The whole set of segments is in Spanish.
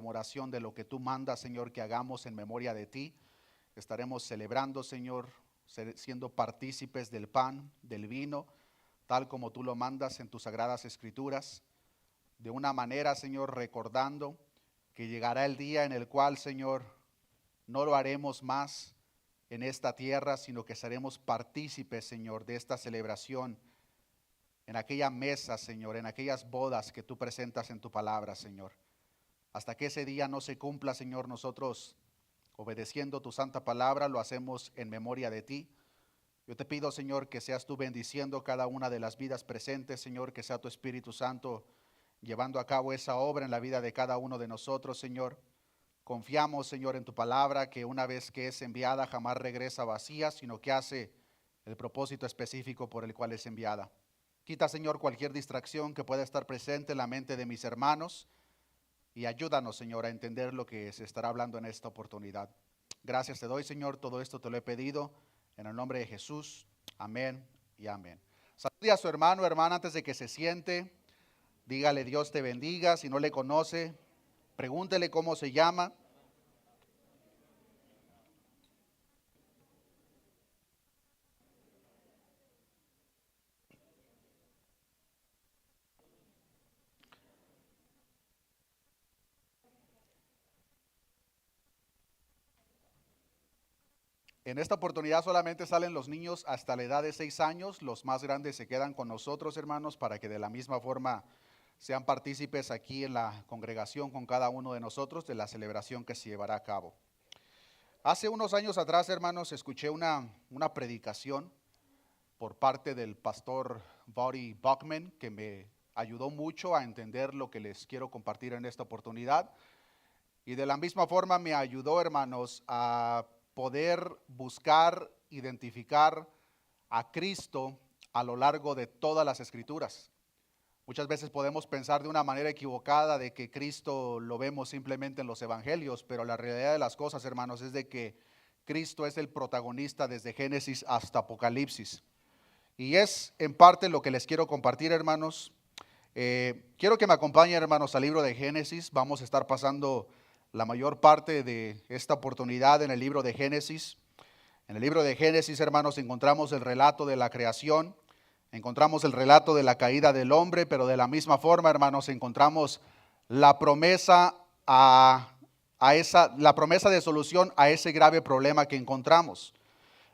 conmemoración de lo que tú mandas, Señor, que hagamos en memoria de ti. Estaremos celebrando, Señor, siendo partícipes del pan, del vino, tal como tú lo mandas en tus sagradas escrituras. De una manera, Señor, recordando que llegará el día en el cual, Señor, no lo haremos más en esta tierra, sino que seremos partícipes, Señor, de esta celebración en aquella mesa, Señor, en aquellas bodas que tú presentas en tu palabra, Señor. Hasta que ese día no se cumpla, Señor, nosotros, obedeciendo tu santa palabra, lo hacemos en memoria de ti. Yo te pido, Señor, que seas tú bendiciendo cada una de las vidas presentes, Señor, que sea tu Espíritu Santo llevando a cabo esa obra en la vida de cada uno de nosotros, Señor. Confiamos, Señor, en tu palabra, que una vez que es enviada jamás regresa vacía, sino que hace el propósito específico por el cual es enviada. Quita, Señor, cualquier distracción que pueda estar presente en la mente de mis hermanos y ayúdanos, Señor, a entender lo que se estará hablando en esta oportunidad. Gracias te doy, Señor, todo esto te lo he pedido en el nombre de Jesús. Amén y amén. Salude a su hermano, hermana, antes de que se siente. Dígale Dios te bendiga. Si no le conoce, pregúntele cómo se llama. En esta oportunidad solamente salen los niños hasta la edad de 6 años. Los más grandes se quedan con nosotros, hermanos, para que de la misma forma sean partícipes aquí en la congregación con cada uno de nosotros de la celebración que se llevará a cabo. Hace unos años atrás, hermanos, escuché una predicación por parte del pastor Voddie Baucham, que me ayudó mucho a entender lo que les quiero compartir en esta oportunidad. Y de la misma forma me ayudó, hermanos, a poder buscar, identificar a Cristo a lo largo de todas las escrituras. Muchas veces podemos pensar de una manera equivocada de que Cristo lo vemos simplemente en los evangelios, pero la realidad de las cosas, hermanos, es de que Cristo es el protagonista desde Génesis hasta Apocalipsis. Y es en parte lo que les quiero compartir, hermanos. Quiero que me acompañen, hermanos, al libro de Génesis. Vamos a estar pasando la mayor parte de esta oportunidad en el libro de Génesis. En el libro de Génesis, hermanos, encontramos el relato de la creación, encontramos el relato de la caída del hombre, pero de la misma forma, hermanos, encontramos la promesa la promesa de solución a ese grave problema que encontramos.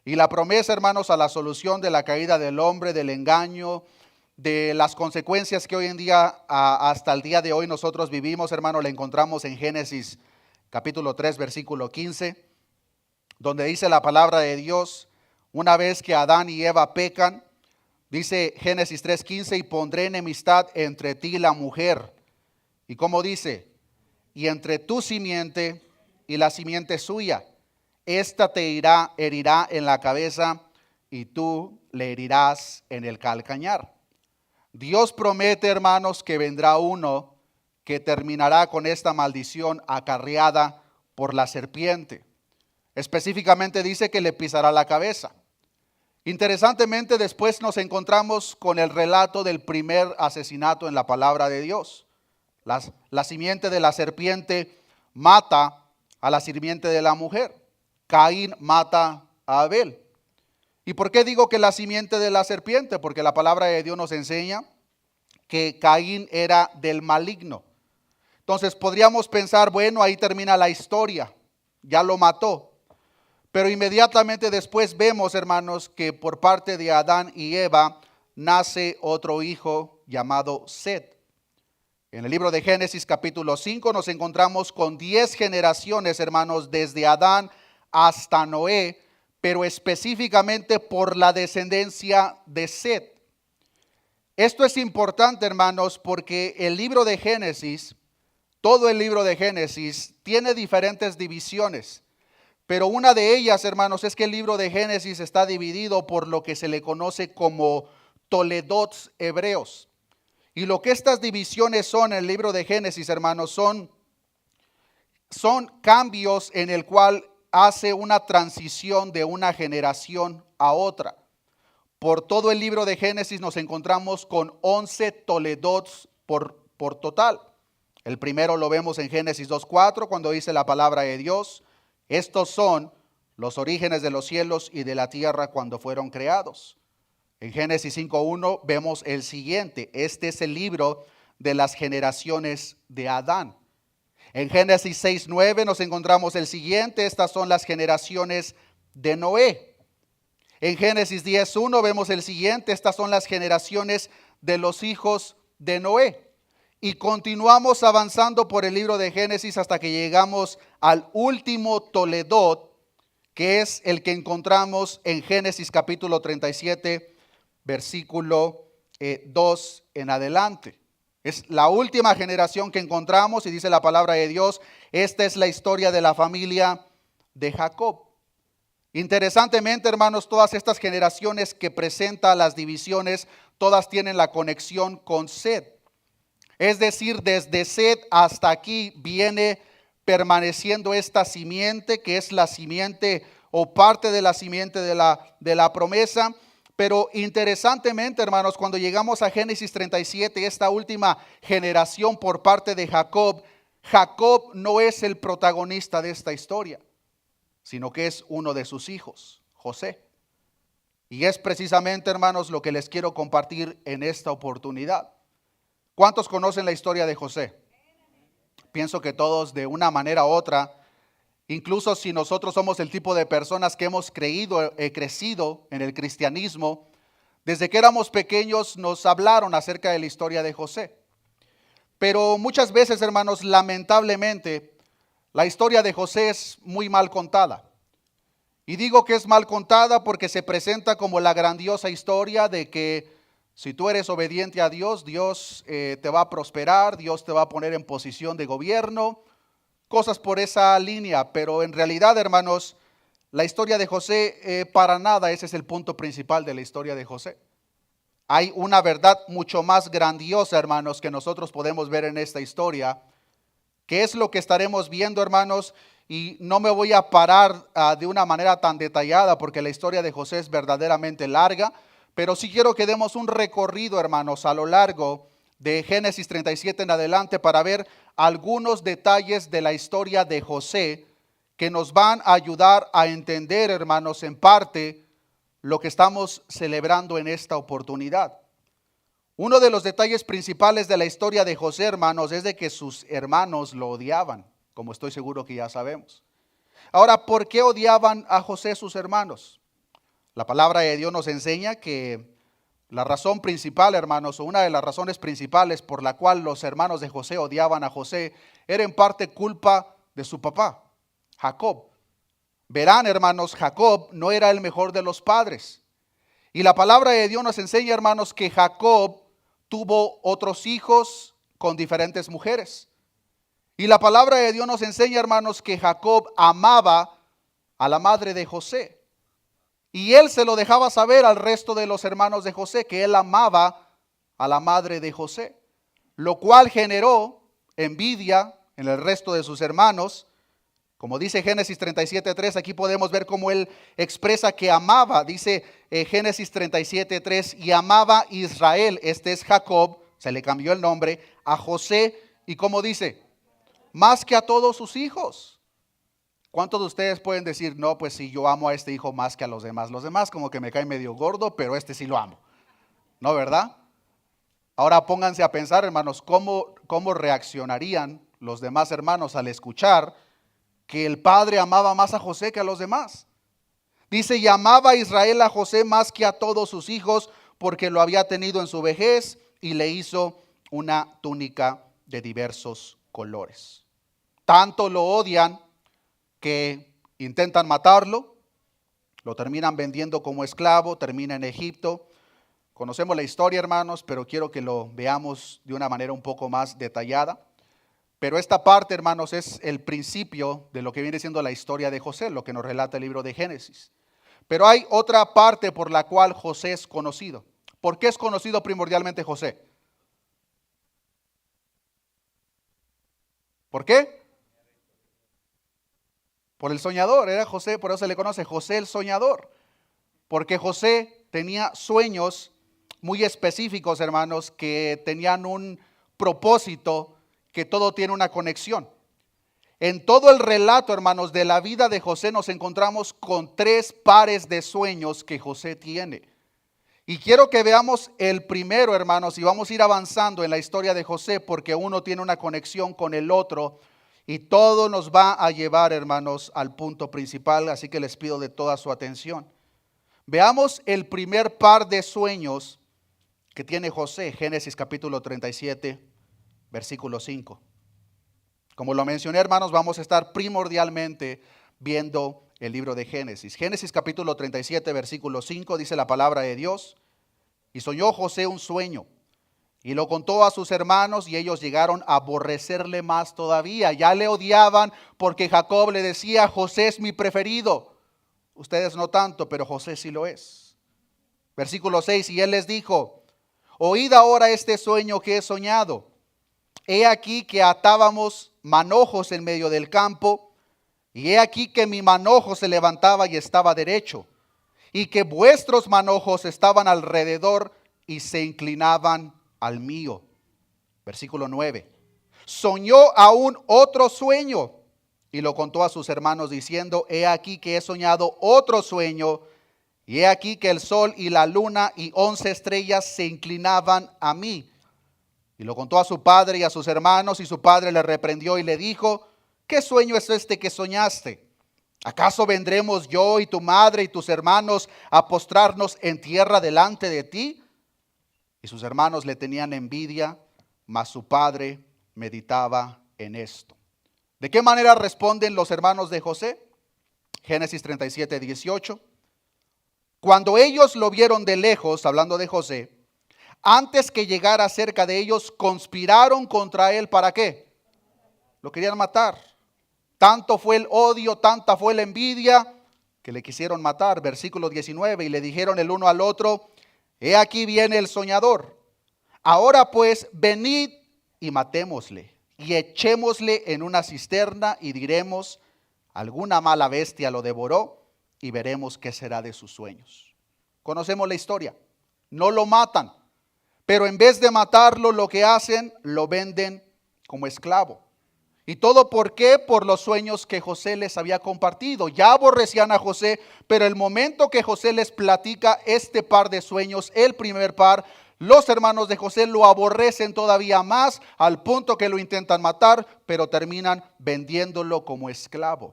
Y la promesa, hermanos, a la solución de la caída del hombre, del engaño, de las consecuencias que hoy en día, hasta el día de hoy nosotros vivimos, hermanos, la encontramos en Génesis capítulo 3, versículo 15, donde dice la palabra de Dios, una vez que Adán y Eva pecan, dice Génesis 3:15, y pondré enemistad entre ti y la mujer. Y como dice, y entre tu simiente y la simiente suya, esta te herirá en la cabeza y tú le herirás en el calcañar. Dios promete, hermanos, que vendrá uno que terminará con esta maldición acarreada por la serpiente. Específicamente dice que le pisará la cabeza. Interesantemente, después nos encontramos con el relato del primer asesinato en la palabra de Dios. La simiente de la serpiente mata a la simiente de la mujer. Caín mata a Abel. ¿Y por qué digo que la simiente de la serpiente? Porque la palabra de Dios nos enseña que Caín era del maligno. Entonces podríamos pensar, bueno, ahí termina la historia, ya lo mató. Pero inmediatamente después vemos, hermanos, que por parte de Adán y Eva nace otro hijo llamado Set. En el libro de Génesis capítulo 5 nos encontramos con 10 generaciones, hermanos, desde Adán hasta Noé, pero específicamente por la descendencia de Set. Esto es importante, hermanos, porque el libro de Génesis, todo el libro de Génesis, tiene diferentes divisiones. Pero una de ellas, hermanos, es que el libro de Génesis está dividido por lo que se le conoce como Toledot hebreos. Y lo que estas divisiones son en el libro de Génesis, hermanos, son cambios en el cual hace una transición de una generación a otra. Por todo el libro de Génesis nos encontramos con 11 Toledots por total. El primero lo vemos en Génesis 2:4 cuando dice la palabra de Dios: estos son los orígenes de los cielos y de la tierra cuando fueron creados. En Génesis 5:1 vemos el siguiente: este es el libro de las generaciones de Adán. En Génesis 6:9 nos encontramos el siguiente: estas son las generaciones de Noé. En Génesis 10:1 vemos el siguiente: estas son las generaciones de los hijos de Noé. Y continuamos avanzando por el libro de Génesis hasta que llegamos al último Toledot, que es el que encontramos en Génesis capítulo 37, versículo 2 en adelante. Es la última generación que encontramos y dice la palabra de Dios: esta es la historia de la familia de Jacob. Interesantemente, hermanos, todas estas generaciones que presenta las divisiones, todas tienen la conexión con Set. Es decir, desde Set hasta aquí viene permaneciendo esta simiente, que es la simiente o parte de la simiente de la promesa. Pero interesantemente, hermanos, cuando llegamos a Génesis 37, esta última generación por parte de Jacob, Jacob no es el protagonista de esta historia, sino que es uno de sus hijos, José. Y es precisamente, hermanos, lo que les quiero compartir en esta oportunidad. ¿Cuántos conocen la historia de José? Pienso que todos, de una manera u otra. Incluso si nosotros somos el tipo de personas que hemos crecido en el cristianismo, desde que éramos pequeños nos hablaron acerca de la historia de José. Pero muchas veces, hermanos, lamentablemente, la historia de José es muy mal contada. Y digo que es mal contada porque se presenta como la grandiosa historia de que si tú eres obediente a Dios, Dios te va a prosperar, Dios te va a poner en posición de gobierno, cosas por esa línea. Pero en realidad, hermanos, la historia de José, para nada ese es el punto principal de la historia de José. Hay una verdad mucho más grandiosa, hermanos, que nosotros podemos ver en esta historia, que es lo que estaremos viendo, hermanos. Y no me voy a parar de una manera tan detallada porque la historia de José es verdaderamente larga. Pero sí quiero que demos un recorrido, hermanos, a lo largo de Génesis 37 en adelante para ver algunos detalles de la historia de José que nos van a ayudar a entender, hermanos, en parte lo que estamos celebrando en esta oportunidad. Uno de los detalles principales de la historia de José, hermanos, es de que sus hermanos lo odiaban, como estoy seguro que ya sabemos. Ahora, ¿por qué odiaban a José sus hermanos? La palabra de Dios nos enseña que la razón principal, hermanos, o una de las razones principales por la cual los hermanos de José odiaban a José, era en parte culpa de su papá, Jacob. Verán, hermanos, Jacob no era el mejor de los padres. Y la palabra de Dios nos enseña, hermanos, que Jacob tuvo otros hijos con diferentes mujeres. Y la palabra de Dios nos enseña, hermanos, que Jacob amaba a la madre de José. Y él se lo dejaba saber al resto de los hermanos de José, que él amaba a la madre de José, lo cual generó envidia en el resto de sus hermanos. Como dice Génesis 37:3, aquí podemos ver cómo él expresa que amaba. Dice Génesis 37:3, y amaba Israel, este es Jacob, se le cambió el nombre, a José, y como dice, más que a todos sus hijos. ¿Cuántos de ustedes pueden decir, no, pues sí, yo amo a este hijo más que a los demás? Los demás como que me cae medio gordo, pero este sí lo amo. ¿No, verdad? Ahora pónganse a pensar, hermanos, cómo reaccionarían los demás hermanos al escuchar que el padre amaba más a José que a los demás. Dice, y amaba Israel a José más que a todos sus hijos, porque lo había tenido en su vejez y le hizo una túnica de diversos colores. Tanto lo odian que intentan matarlo, lo terminan vendiendo como esclavo, termina en Egipto. Conocemos la historia, hermanos, pero quiero que lo veamos de una manera un poco más detallada. Pero esta parte, hermanos, es el principio de lo que viene siendo la historia de José, lo que nos relata el libro de Génesis. Pero hay otra parte por la cual José es conocido. ¿Por qué es conocido primordialmente José? ¿Por qué? Por el soñador, era José, por eso se le conoce José el soñador. Porque José tenía sueños muy específicos, hermanos, que tenían un propósito que todo tiene una conexión. En todo el relato, hermanos, de la vida de José nos encontramos con tres pares de sueños que José tiene. Y quiero que veamos el primero, hermanos, y vamos a ir avanzando en la historia de José porque uno tiene una conexión con el otro y todo nos va a llevar, hermanos, al punto principal, así que les pido de toda su atención. Veamos el primer par de sueños que tiene José, Génesis capítulo 37, versículo 5. Como lo mencioné, hermanos, vamos a estar primordialmente viendo el libro de Génesis. Génesis capítulo 37, versículo 5, dice la palabra de Dios: y soñó José un sueño, y lo contó a sus hermanos, y ellos llegaron a aborrecerle más todavía. Ya le odiaban porque Jacob le decía: José es mi preferido. Ustedes no tanto, pero José sí lo es. Versículo 6, y él les dijo: oíd ahora este sueño que he soñado. He aquí que atábamos manojos en medio del campo, y he aquí que mi manojo se levantaba y estaba derecho, y que vuestros manojos estaban alrededor y se inclinaban al mío. Versículo 9. Soñó aún otro sueño, y lo contó a sus hermanos diciendo: he aquí que he soñado otro sueño, y he aquí que el sol y la luna y 11 estrellas se inclinaban a mí. Y lo contó a su padre y a sus hermanos, y su padre le reprendió y le dijo: ¿qué sueño es este que soñaste? ¿Acaso vendremos yo y tu madre y tus hermanos a postrarnos en tierra delante de ti? Y sus hermanos le tenían envidia, mas su padre meditaba en esto. ¿De qué manera responden los hermanos de José? Génesis 37, 18. Cuando ellos lo vieron de lejos, hablando de José, antes que llegara cerca de ellos, conspiraron contra él. ¿Para qué? Lo querían matar. Tanto fue el odio, tanta fue la envidia, que le quisieron matar. Versículo 19, y le dijeron el uno al otro: he aquí viene el soñador. Ahora pues, venid y matémosle, y echémosle en una cisterna, y diremos: alguna mala bestia lo devoró, y veremos qué será de sus sueños. Conocemos la historia. No lo matan, pero en vez de matarlo, lo que hacen, lo venden como esclavo. ¿Y todo por qué? Por los sueños que José les había compartido. Ya aborrecían a José, pero el momento que José les platica este par de sueños, el primer par, los hermanos de José lo aborrecen todavía más, al punto que lo intentan matar, pero terminan vendiéndolo como esclavo.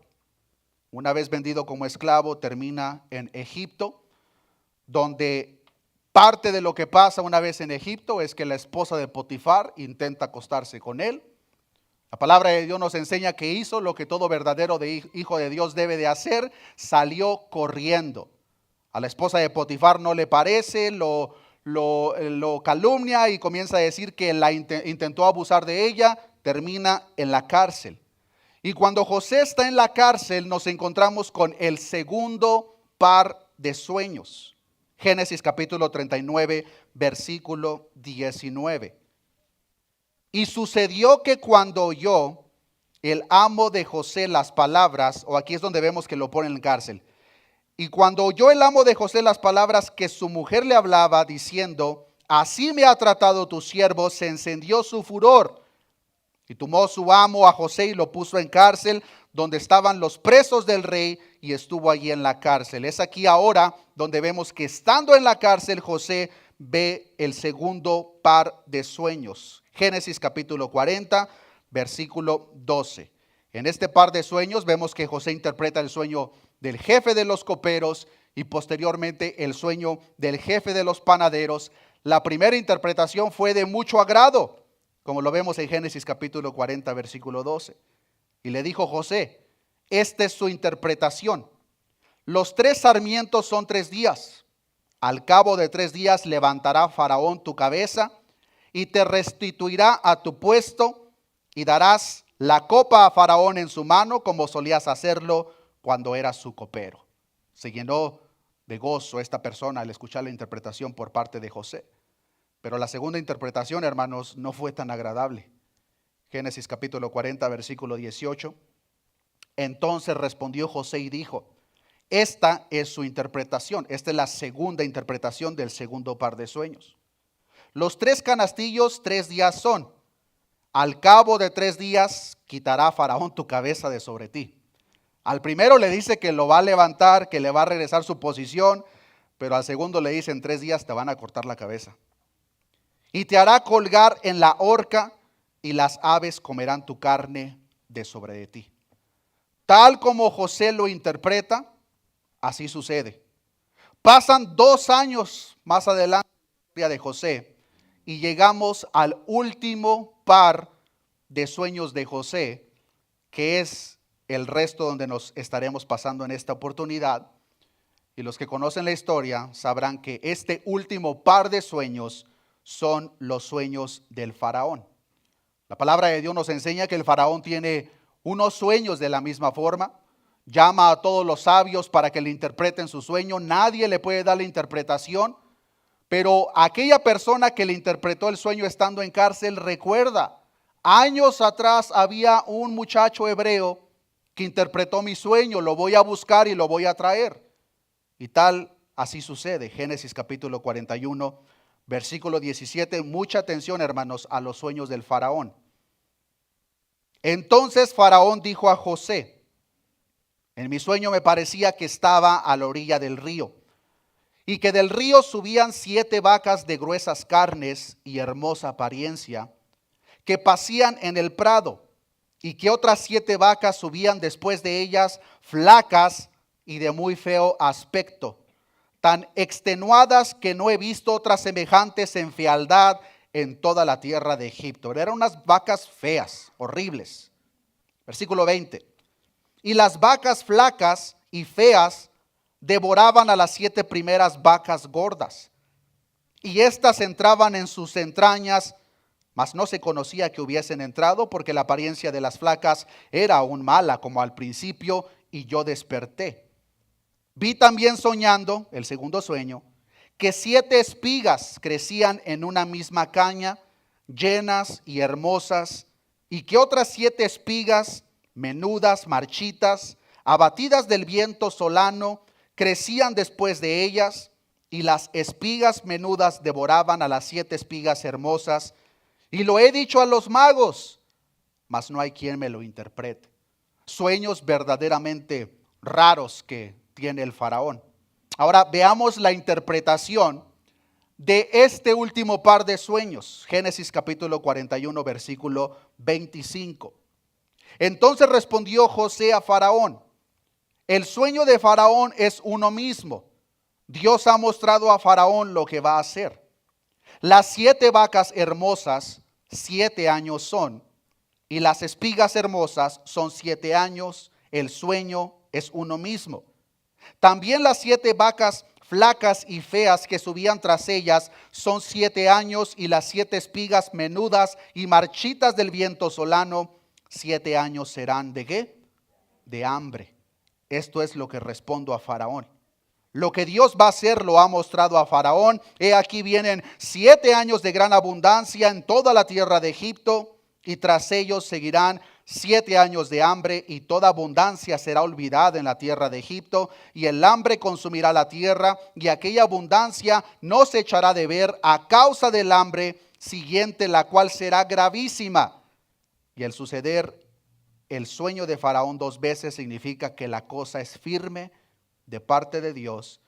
Una vez vendido como esclavo, termina en Egipto, donde parte de lo que pasa una vez en Egipto es que la esposa de Potifar intenta acostarse con él. La palabra de Dios nos enseña que hizo lo que todo verdadero hijo de Dios debe de hacer: salió corriendo. A la esposa de Potifar no le parece, lo calumnia y comienza a decir que intentó abusar de ella. Termina en la cárcel. Y cuando José está en la cárcel, nos encontramos con el segundo par de sueños. Génesis capítulo 39, versículo 19. Y sucedió que cuando oyó el amo de José las palabras, o aquí es donde vemos que lo ponen en cárcel. Y cuando oyó el amo de José las palabras que su mujer le hablaba, diciendo: así me ha tratado tu siervo, se encendió su furor. Y tomó su amo a José y lo puso en cárcel, donde estaban los presos del rey, y estuvo allí en la cárcel. Es aquí ahora donde vemos que estando en la cárcel, José ve el segundo par de sueños. Génesis capítulo 40, versículo 12. En este par de sueños vemos que José interpreta el sueño del jefe de los coperos y posteriormente el sueño del jefe de los panaderos. La primera interpretación fue de mucho agrado, como lo vemos en Génesis capítulo 40, versículo 12. Y le dijo José: esta es su interpretación. Los 3 sarmientos son 3 días. Al cabo de 3 días levantará Faraón tu cabeza y te restituirá a tu puesto, y darás la copa a Faraón en su mano, como solías hacerlo cuando eras su copero. Se llenó de gozo esta persona al escuchar la interpretación por parte de José. Pero la segunda interpretación, hermanos, no fue tan agradable. Génesis capítulo 40, versículo 18. Entonces respondió José y dijo: esta es su interpretación. Esta es la segunda interpretación del segundo par de sueños. Los 3 canastillos 3 días son. al cabo de 3 días quitará Faraón tu cabeza de sobre ti. Al primero le dice que lo va a levantar, que le va a regresar su posición, pero al segundo le dice en 3 días te van a cortar la cabeza. Y te hará colgar en la horca y las aves comerán tu carne de sobre de ti. Tal como José lo interpreta, así sucede. Pasan 2 años más adelante de José y llegamos al último par de sueños de José, que es el resto donde nos estaremos pasando en esta oportunidad. Y los que conocen la historia sabrán que este último par de sueños son los sueños del faraón. La palabra de Dios nos enseña que el faraón tiene unos sueños de la misma forma. Llama a todos los sabios para que le interpreten su sueño. Nadie le puede dar la interpretación, pero aquella persona que le interpretó el sueño estando en cárcel recuerda, años atrás había un muchacho hebreo que interpretó mi sueño, lo voy a buscar y lo voy a traer. Y tal, así sucede. Génesis capítulo 41, versículo 17. Mucha atención, hermanos, a los sueños del faraón. Entonces Faraón dijo a José: en mi sueño me parecía que estaba a la orilla del río, y que del río subían 7 vacas de gruesas carnes y hermosa apariencia, que pacían en el prado, y que otras 7 vacas subían después de ellas, flacas y de muy feo aspecto, tan extenuadas que no he visto otras semejantes en fealdad en toda la tierra de Egipto. Eran unas vacas feas, horribles. Versículo 20. Y las vacas flacas y feas devoraban a las 7 primeras vacas gordas, y éstas entraban en sus entrañas, mas no se conocía que hubiesen entrado, porque la apariencia de las flacas era aún mala como al principio, y yo desperté. Vi también soñando, el segundo sueño, que 7 espigas crecían en una misma caña, llenas y hermosas, y que otras 7 espigas, menudas, marchitas, abatidas del viento solano, crecían después de ellas, y las espigas menudas devoraban a las 7 espigas hermosas. Y lo he dicho a los magos, mas no hay quien me lo interprete. Sueños verdaderamente raros que tiene el faraón. Ahora veamos la interpretación de este último par de sueños. Génesis capítulo 41, versículo 25. Entonces respondió José a Faraón: el sueño de Faraón es uno mismo. Dios ha mostrado a Faraón lo que va a hacer. Las 7 vacas hermosas, 7 años son, y las espigas hermosas son 7 años. El sueño es uno mismo. También las 7 vacas flacas y feas que subían tras ellas son 7 años, y las 7 espigas menudas y marchitas del viento solano, 7 años serán ¿de qué? De hambre. Esto es lo que respondo a Faraón. Lo que Dios va a hacer lo ha mostrado a Faraón. He aquí vienen 7 años de gran abundancia en toda la tierra de Egipto, y tras ellos seguirán 7 años de hambre, y toda abundancia será olvidada en la tierra de Egipto, y el hambre consumirá la tierra, y aquella abundancia no se echará de ver a causa del hambre siguiente, la cual será gravísima. Y el suceder el sueño de Faraón 2 veces significa que la cosa es firme de parte de Dios,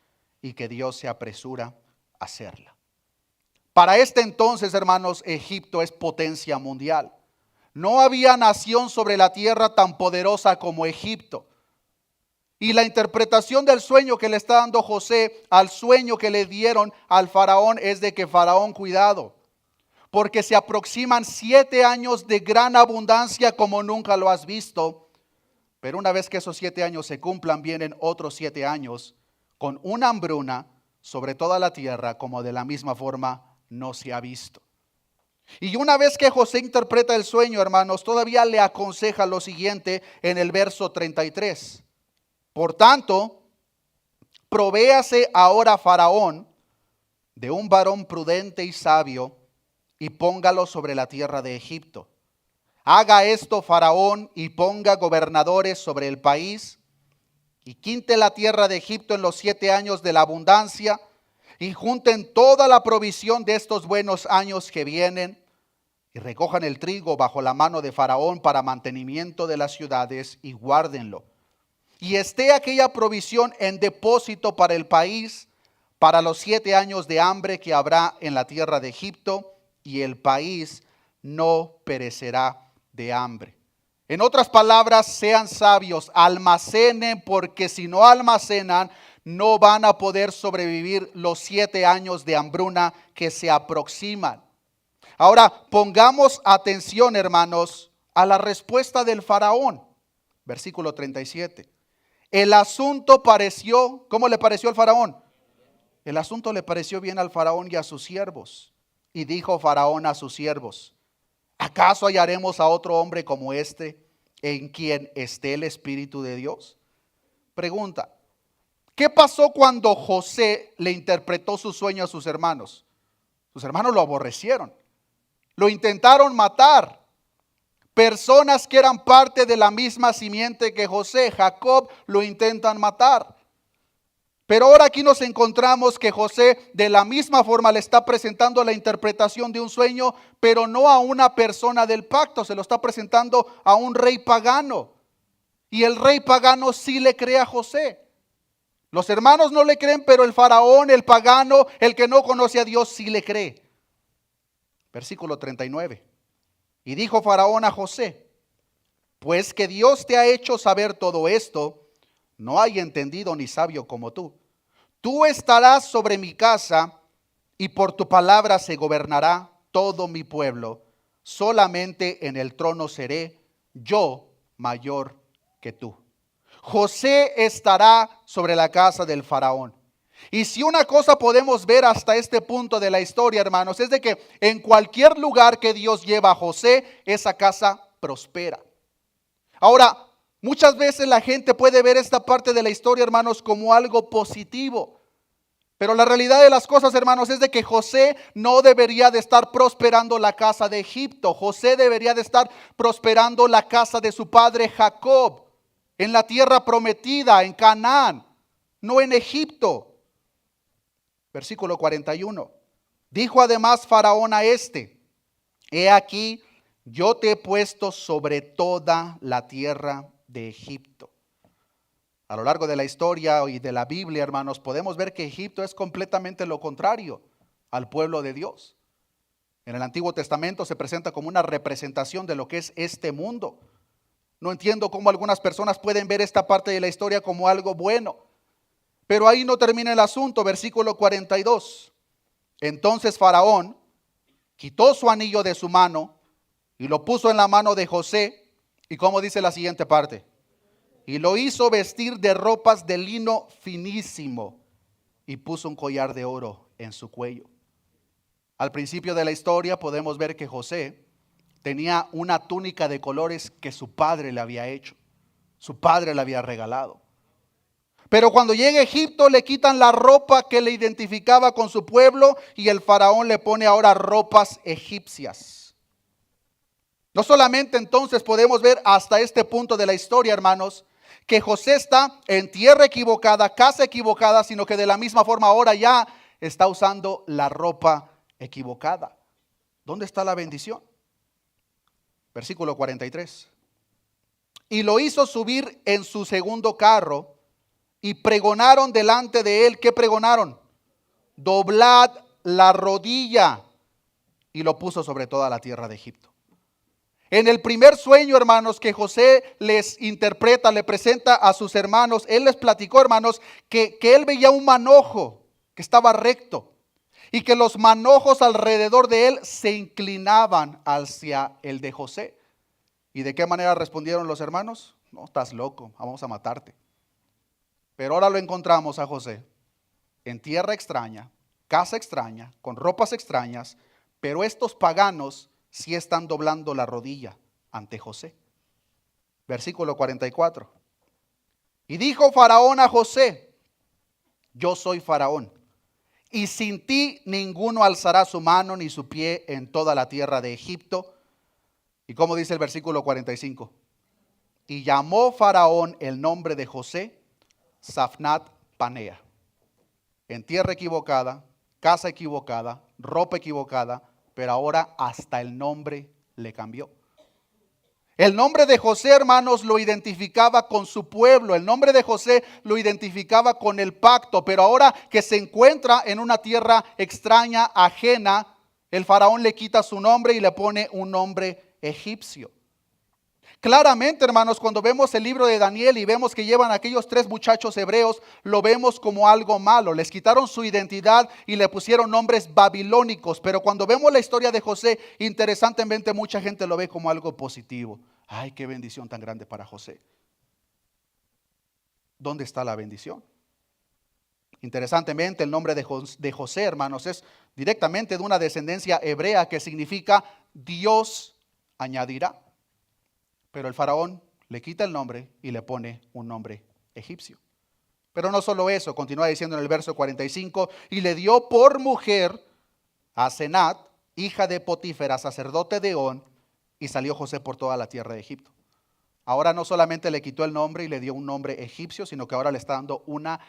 y que Dios se apresura a hacerla. Para este entonces, hermanos, Egipto es potencia mundial. No había nación sobre la tierra tan poderosa como Egipto. Y la interpretación del sueño que le está dando José al sueño que le dieron al faraón es de que: Faraón, cuidado, porque se aproximan 7 años de gran abundancia como nunca lo has visto. Pero una vez que esos 7 años se cumplan, vienen otros 7 años con una hambruna sobre toda la tierra como de la misma forma no se ha visto. Y una vez que José interpreta el sueño, hermanos, todavía le aconseja lo siguiente en el verso 33. Por tanto, provéase ahora Faraón de un varón prudente y sabio, y póngalo sobre la tierra de Egipto. Haga esto Faraón, y ponga gobernadores sobre el país, y quinte la tierra de Egipto en los 7 años de la abundancia, y junten toda la provisión de estos buenos años que vienen, y recojan el trigo bajo la mano de Faraón para mantenimiento de las ciudades y guárdenlo. Y esté aquella provisión en depósito para el país, para los 7 años de hambre que habrá en la tierra de Egipto, y el país no perecerá de hambre. En otras palabras, sean sabios, almacenen, porque si no almacenan, no van a poder sobrevivir los 7 años de hambruna que se aproximan. Ahora, pongamos atención, hermanos, a la respuesta del faraón. Versículo 37. El asunto pareció, ¿cómo le pareció al faraón? El asunto le pareció bien al faraón y a sus siervos. Y dijo Faraón a sus siervos: ¿acaso hallaremos a otro hombre como este en quien esté el Espíritu de Dios? Pregunta: ¿qué pasó cuando José le interpretó su sueño a sus hermanos? Sus hermanos lo aborrecieron, lo intentaron matar. Personas que eran parte de la misma simiente que José, Jacob, lo intentan matar. Pero ahora aquí nos encontramos que José de la misma forma le está presentando la interpretación de un sueño, pero no a una persona del pacto, se lo está presentando a un rey pagano. Y el rey pagano sí le cree a José. Los hermanos no le creen, pero el faraón, el pagano, el que no conoce a Dios, sí le cree. Versículo 39. Y dijo Faraón a José: pues que Dios te ha hecho saber todo esto, no hay entendido ni sabio como tú. Tú estarás sobre mi casa, y por tu palabra se gobernará todo mi pueblo. Solamente en el trono seré yo mayor que tú. José estará sobre la casa del faraón. Y si una cosa podemos ver hasta este punto de la historia, hermanos, es de que en cualquier lugar que Dios lleva a José, esa casa prospera. Ahora, muchas veces la gente puede ver esta parte de la historia, hermanos, como algo positivo. Pero la realidad de las cosas, hermanos, es de que José no debería de estar prosperando la casa de Egipto. José debería de estar prosperando la casa de su padre Jacob, en la tierra prometida, en Canaán, no en Egipto. Versículo 41. Dijo además Faraón a este: he aquí, yo te he puesto sobre toda la tierra de Egipto. A lo largo de la historia y de la Biblia, hermanos, podemos ver que Egipto es completamente lo contrario al pueblo de Dios. En el Antiguo Testamento se presenta como una representación de lo que es este mundo. No entiendo cómo algunas personas pueden ver esta parte de la historia como algo bueno. Pero ahí no termina el asunto. Versículo 42. Entonces Faraón quitó su anillo de su mano y lo puso en la mano de José. ¿Y cómo dice la siguiente parte? Y lo hizo vestir de ropas de lino finísimo y puso un collar de oro en su cuello. Al principio de la historia podemos ver que José tenía una túnica de colores que su padre le había hecho. Su padre le había regalado. Pero cuando llega a Egipto le quitan la ropa que le identificaba con su pueblo y el faraón le pone ahora ropas egipcias. No solamente entonces podemos ver hasta este punto de la historia, hermanos, que José está en tierra equivocada, casa equivocada, sino que de la misma forma ahora ya está usando la ropa equivocada. ¿Dónde está la bendición? Versículo 43. Y lo hizo subir en su segundo carro y pregonaron delante de él. ¿Qué pregonaron? Doblad la rodilla. Y lo puso sobre toda la tierra de Egipto. En el primer sueño, hermanos, que José les interpreta, le presenta a sus hermanos, él les platicó, hermanos, que él veía un manojo que estaba recto y que los manojos alrededor de él se inclinaban hacia el de José. ¿Y de qué manera respondieron los hermanos? No, estás loco, vamos a matarte. Pero ahora lo encontramos a José en tierra extraña, casa extraña, con ropas extrañas, pero estos paganos sí están doblando la rodilla ante José. Versículo 44. Y dijo Faraón a José: yo soy Faraón, y sin ti ninguno alzará su mano ni su pie en toda la tierra de Egipto. ¿Y cómo dice el versículo 45? Y llamó Faraón el nombre de José Safnat Panea. En tierra equivocada, casa equivocada, ropa equivocada, pero ahora hasta el nombre le cambió. El nombre de José, hermanos, lo identificaba con su pueblo. El nombre de José lo identificaba con el pacto. Pero ahora que se encuentra en una tierra extraña, ajena, el faraón le quita su nombre y le pone un nombre egipcio. Claramente, hermanos, cuando vemos el libro de Daniel y vemos que llevan a aquellos 3 muchachos hebreos, lo vemos como algo malo. Les quitaron su identidad y le pusieron nombres babilónicos. Pero cuando vemos la historia de José, interesantemente mucha gente lo ve como algo positivo. Ay, qué bendición tan grande para José. ¿Dónde está la bendición? Interesantemente, el nombre de José, hermanos, es directamente de una descendencia hebrea que significa Dios añadirá. Pero el faraón le quita el nombre y le pone un nombre egipcio. Pero no solo eso, continúa diciendo en el verso 45, y le dio por mujer a Asenat, hija de Potifera, sacerdote de On, y salió José por toda la tierra de Egipto. Ahora no solamente le quitó el nombre y le dio un nombre egipcio, sino que ahora le está dando una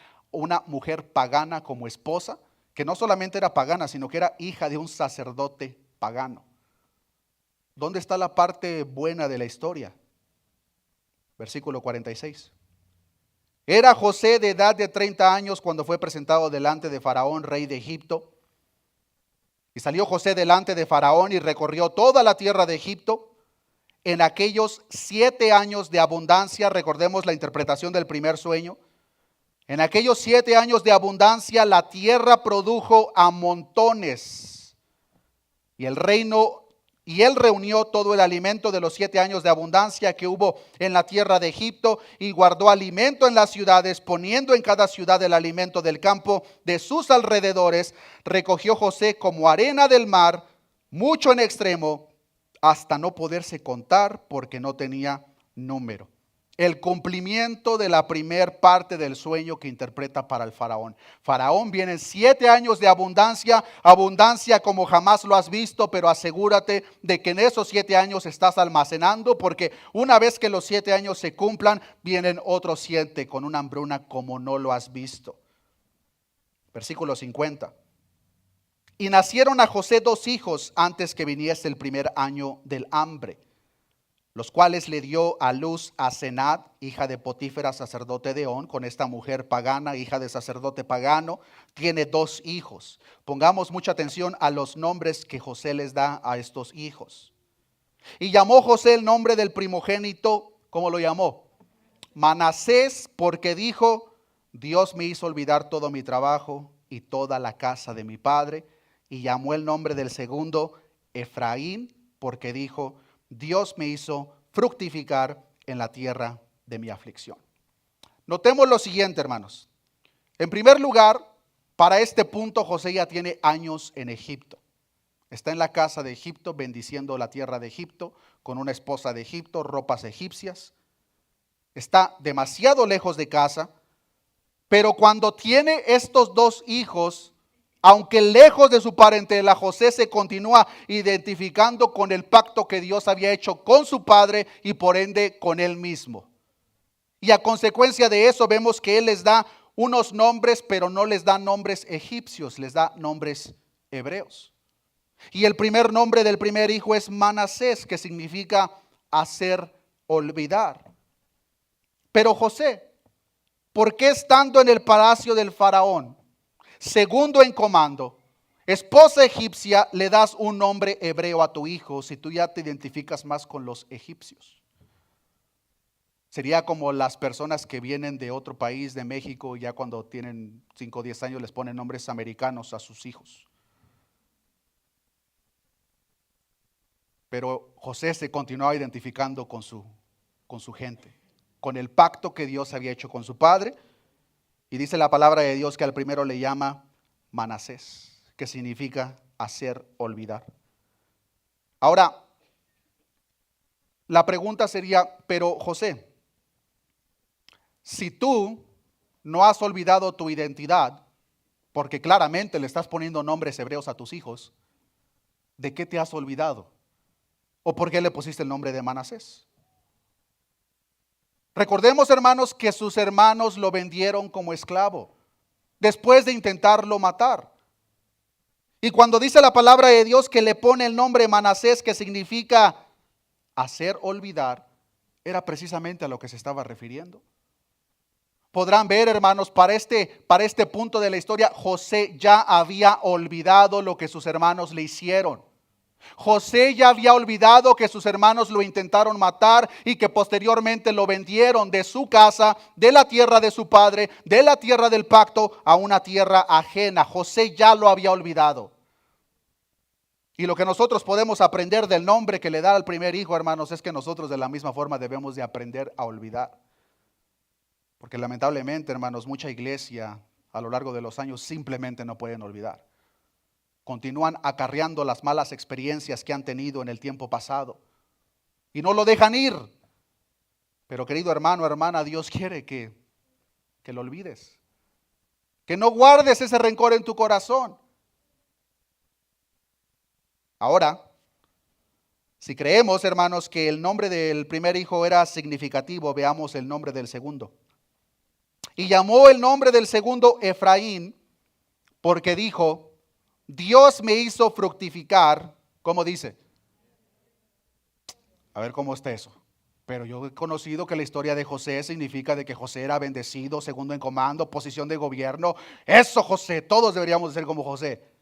mujer pagana como esposa, que no solamente era pagana, sino que era hija de un sacerdote pagano. ¿Dónde está la parte buena de la historia? Versículo 46. Era José de edad de 30 años cuando fue presentado delante de Faraón, rey de Egipto. Y salió José delante de Faraón y recorrió toda la tierra de Egipto. En aquellos 7 años de abundancia, recordemos la interpretación del primer sueño. En aquellos 7 años de abundancia, la tierra produjo a montones. Y él reunió todo el alimento de los 7 años de abundancia que hubo en la tierra de Egipto y guardó alimento en las ciudades, poniendo en cada ciudad el alimento del campo de sus alrededores. Recogió José como arena del mar, mucho en extremo, hasta no poderse contar porque no tenía número. El cumplimiento de la primer parte del sueño que interpreta para el faraón. Faraón, vienen 7 años de abundancia, abundancia como jamás lo has visto, pero asegúrate de que en esos 7 años estás almacenando, porque una vez que los 7 años se cumplan, vienen otros 7 con una hambruna como no lo has visto. Versículo 50. Y nacieron a José 2 hijos antes que viniese el primer año del hambre, los cuales le dio a luz a Asenat, hija de Potifera, sacerdote de On. Con esta mujer pagana, hija de sacerdote pagano, tiene 2 hijos. Pongamos mucha atención a los nombres que José les da a estos hijos. Y llamó José el nombre del primogénito, ¿cómo lo llamó? Manasés, porque dijo, Dios me hizo olvidar todo mi trabajo y toda la casa de mi padre. Y llamó el nombre del segundo Efraín, porque dijo, Dios me hizo fructificar en la tierra de mi aflicción. Notemos lo siguiente, hermanos. En primer lugar, para este punto José ya tiene años en Egipto. Está en la casa de Egipto, bendiciendo la tierra de Egipto, con una esposa de Egipto, ropas egipcias. Está demasiado lejos de casa, pero cuando tiene estos 2 hijos, aunque lejos de su parentela, José se continúa identificando con el pacto que Dios había hecho con su padre y por ende con él mismo. Y a consecuencia de eso vemos que él les da unos nombres, pero no les da nombres egipcios, les da nombres hebreos. Y el primer nombre del primer hijo es Manasés, que significa hacer olvidar. Pero José, ¿por qué estando en el palacio del faraón, segundo en comando, esposa egipcia, le das un nombre hebreo a tu hijo si tú ya te identificas más con los egipcios? Sería como las personas que vienen de otro país, de México, ya cuando tienen 5 o 10 años les ponen nombres americanos a sus hijos. Pero José se continuaba identificando con su gente, con el pacto que Dios había hecho con su padre. Y dice la palabra de Dios que al primero le llama Manasés, que significa hacer olvidar. Ahora, la pregunta sería, pero José, si tú no has olvidado tu identidad, porque claramente le estás poniendo nombres hebreos a tus hijos, ¿de qué te has olvidado? ¿O por qué le pusiste el nombre de Manasés? Recordemos, hermanos, que sus hermanos lo vendieron como esclavo después de intentarlo matar. Y cuando dice la palabra de Dios que le pone el nombre Manasés, que significa hacer olvidar, era precisamente a lo que se estaba refiriendo. Podrán ver, hermanos, para este punto de la historia, José ya había olvidado lo que sus hermanos le hicieron. José ya había olvidado que sus hermanos lo intentaron matar y que posteriormente lo vendieron de su casa, de la tierra de su padre, de la tierra del pacto, a una tierra ajena. José ya lo había olvidado. Y lo que nosotros podemos aprender del nombre que le da al primer hijo, hermanos, es que nosotros de la misma forma debemos de aprender a olvidar. Porque lamentablemente, hermanos, mucha iglesia a lo largo de los años simplemente no pueden olvidar. Continúan acarreando las malas experiencias que han tenido en el tiempo pasado y no lo dejan ir. Pero querido hermano, hermana, Dios quiere que lo olvides, que no guardes ese rencor en tu corazón. Ahora, si creemos, hermanos, que el nombre del primer hijo era significativo, veamos el nombre del segundo. Y llamó el nombre del segundo Efraín, porque dijo: Dios me hizo fructificar. ¿Cómo dice? A ver cómo está eso. Pero yo he conocido que la historia de José significa de que José era bendecido, segundo en comando, posición de gobierno. Eso, José, todos deberíamos de ser como José.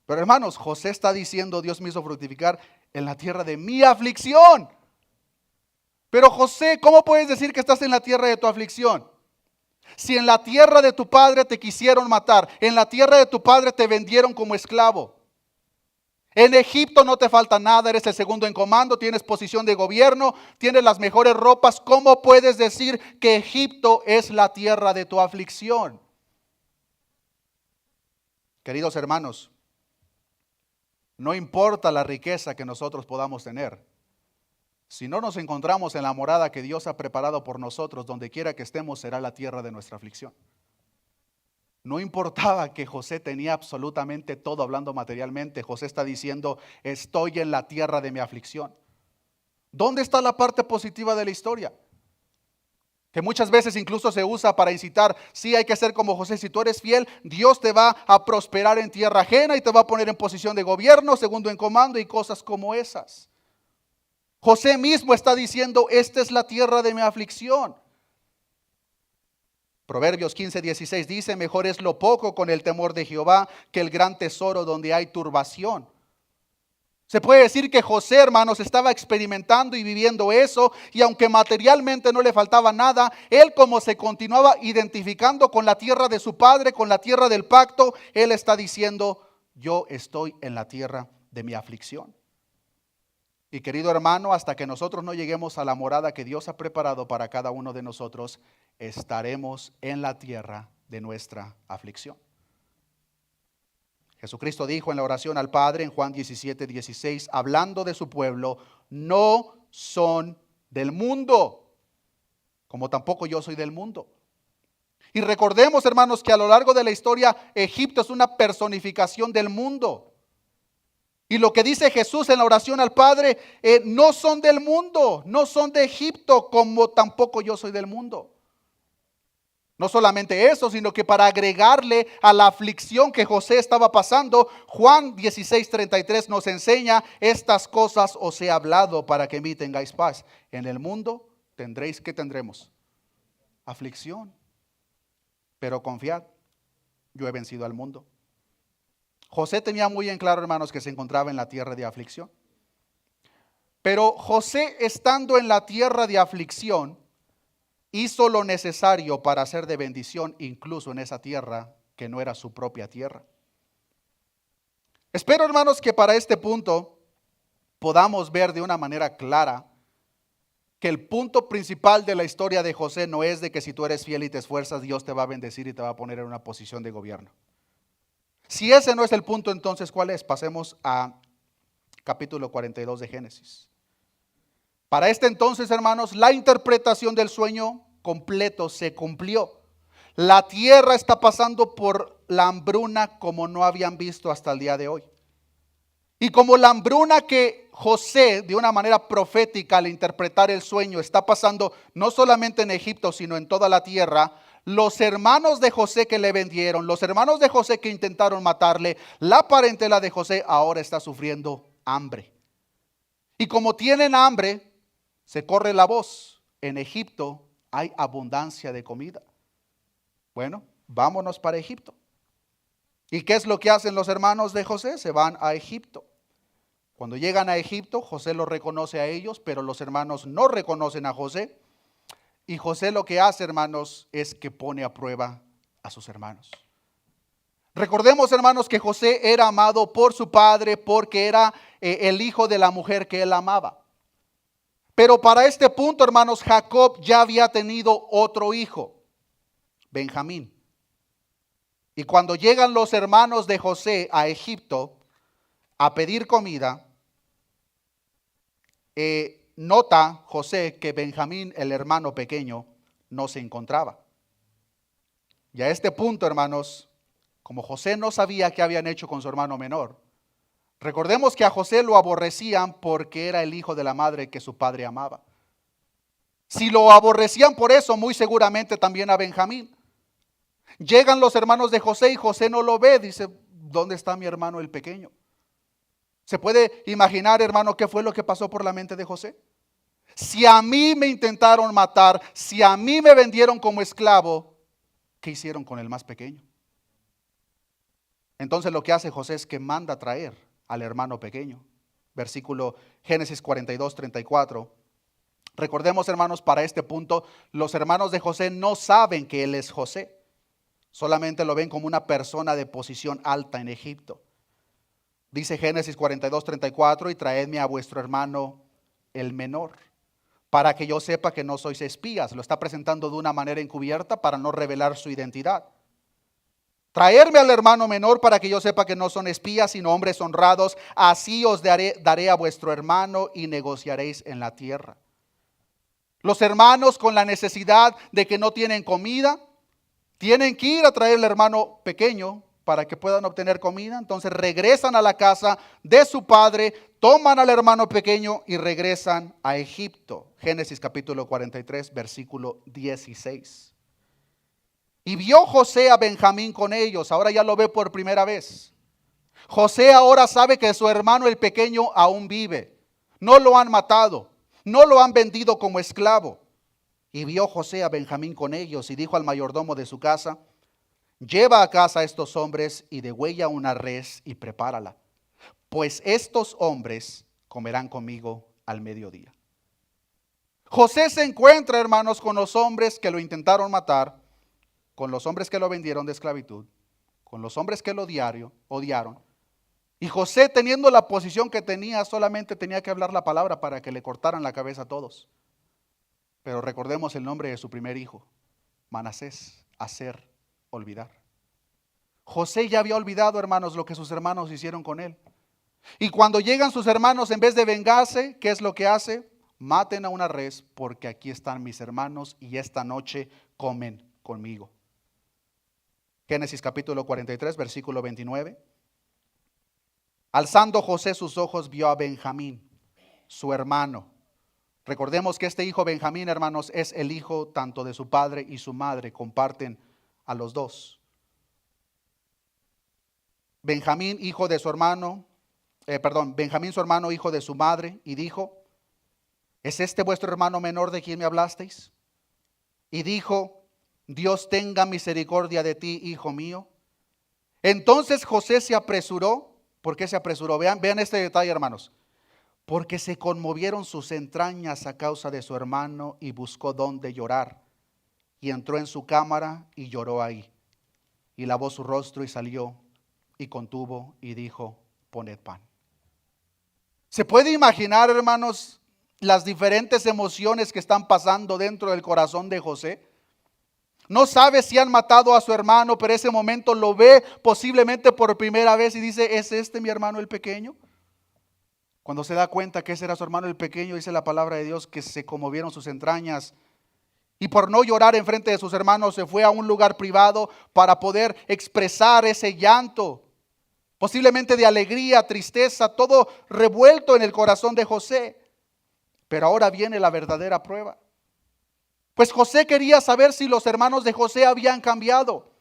Pero hermanos, José está diciendo: Dios me hizo fructificar en la tierra de mi aflicción. Pero José, ¿cómo puedes decir que estás en la tierra de tu aflicción? Si en la tierra de tu padre te quisieron matar, en la tierra de tu padre te vendieron como esclavo. En Egipto no te falta nada, eres el segundo en comando, tienes posición de gobierno, tienes las mejores ropas. ¿Cómo puedes decir que Egipto es la tierra de tu aflicción? Queridos hermanos, no importa la riqueza que nosotros podamos tener. Si no nos encontramos en la morada que Dios ha preparado por nosotros, donde quiera que estemos será la tierra de nuestra aflicción. No importaba que José tenía absolutamente todo, hablando materialmente. José está diciendo: estoy en la tierra de mi aflicción. ¿Dónde está la parte positiva de la historia? Que muchas veces incluso se usa para incitar. Sí, hay que ser como José. Si tú eres fiel, Dios te va a prosperar en tierra ajena y te va a poner en posición de gobierno, segundo en comando y cosas como esas. José mismo está diciendo: esta es la tierra de mi aflicción. Proverbios 15:16 dice: mejor es lo poco con el temor de Jehová que el gran tesoro donde hay turbación. Se puede decir que José, hermanos, estaba experimentando y viviendo eso, y aunque materialmente no le faltaba nada, él, como se continuaba identificando con la tierra de su padre, con la tierra del pacto, él está diciendo: yo estoy en la tierra de mi aflicción. Y querido hermano, hasta que nosotros no lleguemos a la morada que Dios ha preparado para cada uno de nosotros, estaremos en la tierra de nuestra aflicción. Jesucristo dijo en la oración al Padre en Juan 17:16, hablando de su pueblo: no son del mundo, como tampoco yo soy del mundo. Y recordemos, hermanos, que a lo largo de la historia Egipto es una personificación del mundo. Y lo que dice Jesús en la oración al Padre, no son del mundo, no son de Egipto, como tampoco yo soy del mundo. No solamente eso, sino que para agregarle a la aflicción que José estaba pasando, Juan 16:33 nos enseña: estas cosas os he hablado para que en mí tengáis paz. En el mundo tendréis, ¿qué tendremos? Aflicción. Pero confiad, yo he vencido al mundo. José tenía muy en claro, hermanos, que se encontraba en la tierra de aflicción. Pero José, estando en la tierra de aflicción, hizo lo necesario para ser de bendición incluso en esa tierra que no era su propia tierra. Espero, hermanos, que para este punto podamos ver de una manera clara que el punto principal de la historia de José no es de que si tú eres fiel y te esfuerzas, Dios te va a bendecir y te va a poner en una posición de gobierno. Si ese no es el punto, entonces, ¿cuál es? Pasemos a capítulo 42 de Génesis. Para este entonces, hermanos, la interpretación del sueño completo se cumplió. La tierra está pasando por la hambruna como no habían visto hasta el día de hoy. Y como la hambruna que José, de una manera profética, al interpretar el sueño, está pasando no solamente en Egipto, sino en toda la tierra, los hermanos de José que le vendieron, los hermanos de José que intentaron matarle, la parentela de José ahora está sufriendo hambre. Y como tienen hambre, se corre la voz: en Egipto hay abundancia de comida. Bueno, vámonos para Egipto. ¿Y qué es lo que hacen los hermanos de José? Se van a Egipto. Cuando llegan a Egipto, José los reconoce a ellos, pero los hermanos no reconocen a José. Y José lo que hace, hermanos, es que pone a prueba a sus hermanos. Recordemos, hermanos, que José era amado por su padre porque era el hijo de la mujer que él amaba. Pero para este punto, hermanos, Jacob ya había tenido otro hijo, Benjamín. Y cuando llegan los hermanos de José a Egipto a pedir comida, nota José que Benjamín, el hermano pequeño, no se encontraba. Y a este punto, hermanos, como José no sabía qué habían hecho con su hermano menor, recordemos que a José lo aborrecían porque era el hijo de la madre que su padre amaba. Si lo aborrecían por eso, muy seguramente también a Benjamín. Llegan los hermanos de José y José no lo ve, dice: ¿dónde está mi hermano el pequeño? ¿Se puede imaginar, hermano, qué fue lo que pasó por la mente de José? Si a mí me intentaron matar, si a mí me vendieron como esclavo, ¿qué hicieron con el más pequeño? Entonces lo que hace José es que manda a traer al hermano pequeño. Versículo Génesis 42, 34. Recordemos, hermanos, para este punto, los hermanos de José no saben que él es José. Solamente lo ven como una persona de posición alta en Egipto. Dice Génesis 42, 34, y traedme a vuestro hermano el menor, para que yo sepa que no sois espías. Lo está presentando de una manera encubierta para no revelar su identidad. Traerme al hermano menor para que yo sepa que no son espías, sino hombres honrados. Así os daré a vuestro hermano y negociaréis en la tierra. Los hermanos, con la necesidad de que no tienen comida, tienen que ir a traer al hermano pequeño para que puedan obtener comida. Entonces regresan a la casa de su padre, toman al hermano pequeño y regresan a Egipto. Génesis capítulo 43, versículo 16. Y vio José a Benjamín con ellos. Ahora ya lo ve por primera vez. José ahora sabe que su hermano el pequeño aún vive. No lo han matado, no lo han vendido como esclavo. Y vio José a Benjamín con ellos y dijo al mayordomo de su casa: lleva a casa a estos hombres y degüella una res y prepárala, pues estos hombres comerán conmigo al mediodía. José se encuentra, hermanos, con los hombres que lo intentaron matar, con los hombres que lo vendieron de esclavitud, con los hombres que lo odiaron. Y José, teniendo la posición que tenía, solamente tenía que hablar la palabra para que le cortaran la cabeza a todos. Pero recordemos el nombre de su primer hijo, Manasés, hacer olvidar. José ya había olvidado, hermanos, lo que sus hermanos hicieron con él. Y cuando llegan sus hermanos, en vez de vengarse, ¿qué es lo que hace? Maten a una res, porque aquí están mis hermanos y esta noche comen conmigo. Génesis capítulo 43, versículo 29. Alzando José sus ojos, vio a Benjamín, su hermano. Recordemos que este hijo Benjamín, hermanos, es el hijo tanto de su padre y su madre, comparten a los dos. Benjamín, hijo de su hermano, Benjamín, su hermano, hijo de su madre, y dijo: ¿es este vuestro hermano menor de quien me hablasteis? Y dijo: Dios tenga misericordia de ti, hijo mío. Entonces José se apresuró. ¿Por qué se apresuró? Vean este detalle, hermanos. Porque se conmovieron sus entrañas a causa de su hermano y buscó dónde llorar. Y entró en su cámara y lloró ahí. Y lavó su rostro y salió y contuvo y dijo: poned pan. ¿Se puede imaginar, hermanos, las diferentes emociones que están pasando dentro del corazón de José? No sabe si han matado a su hermano, pero ese momento lo ve posiblemente por primera vez y dice: ¿es este mi hermano el pequeño? Cuando se da cuenta que ese era su hermano el pequeño, dice la palabra de Dios que se conmovieron sus entrañas. Y por no llorar en frente de sus hermanos, se fue a un lugar privado para poder expresar ese llanto. Posiblemente de alegría, tristeza, todo revuelto en el corazón de José. Pero ahora viene la verdadera prueba. Pues José quería saber si los hermanos de José habían cambiado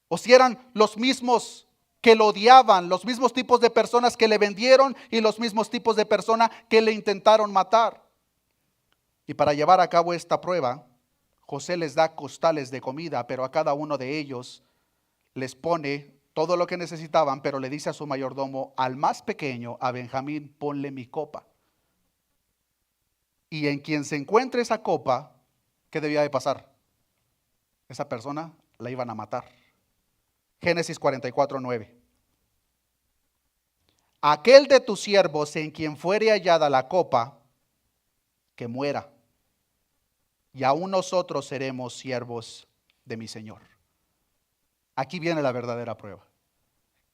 o si eran los mismos que lo odiaban, los mismos tipos de personas que le vendieron y los mismos tipos de personas que le intentaron matar. Y para llevar a cabo esta prueba, José les da costales de comida, pero a cada uno de ellos les pone todo lo que necesitaban, pero le dice a su mayordomo, al más pequeño, a Benjamín, ponle mi copa. Y en quien se encuentre esa copa, ¿qué debía de pasar? Esa persona la iban a matar. Génesis 44:9. Aquel de tus siervos en quien fuere hallada la copa, que muera, y aún nosotros seremos siervos de mi Señor. Aquí viene la verdadera prueba.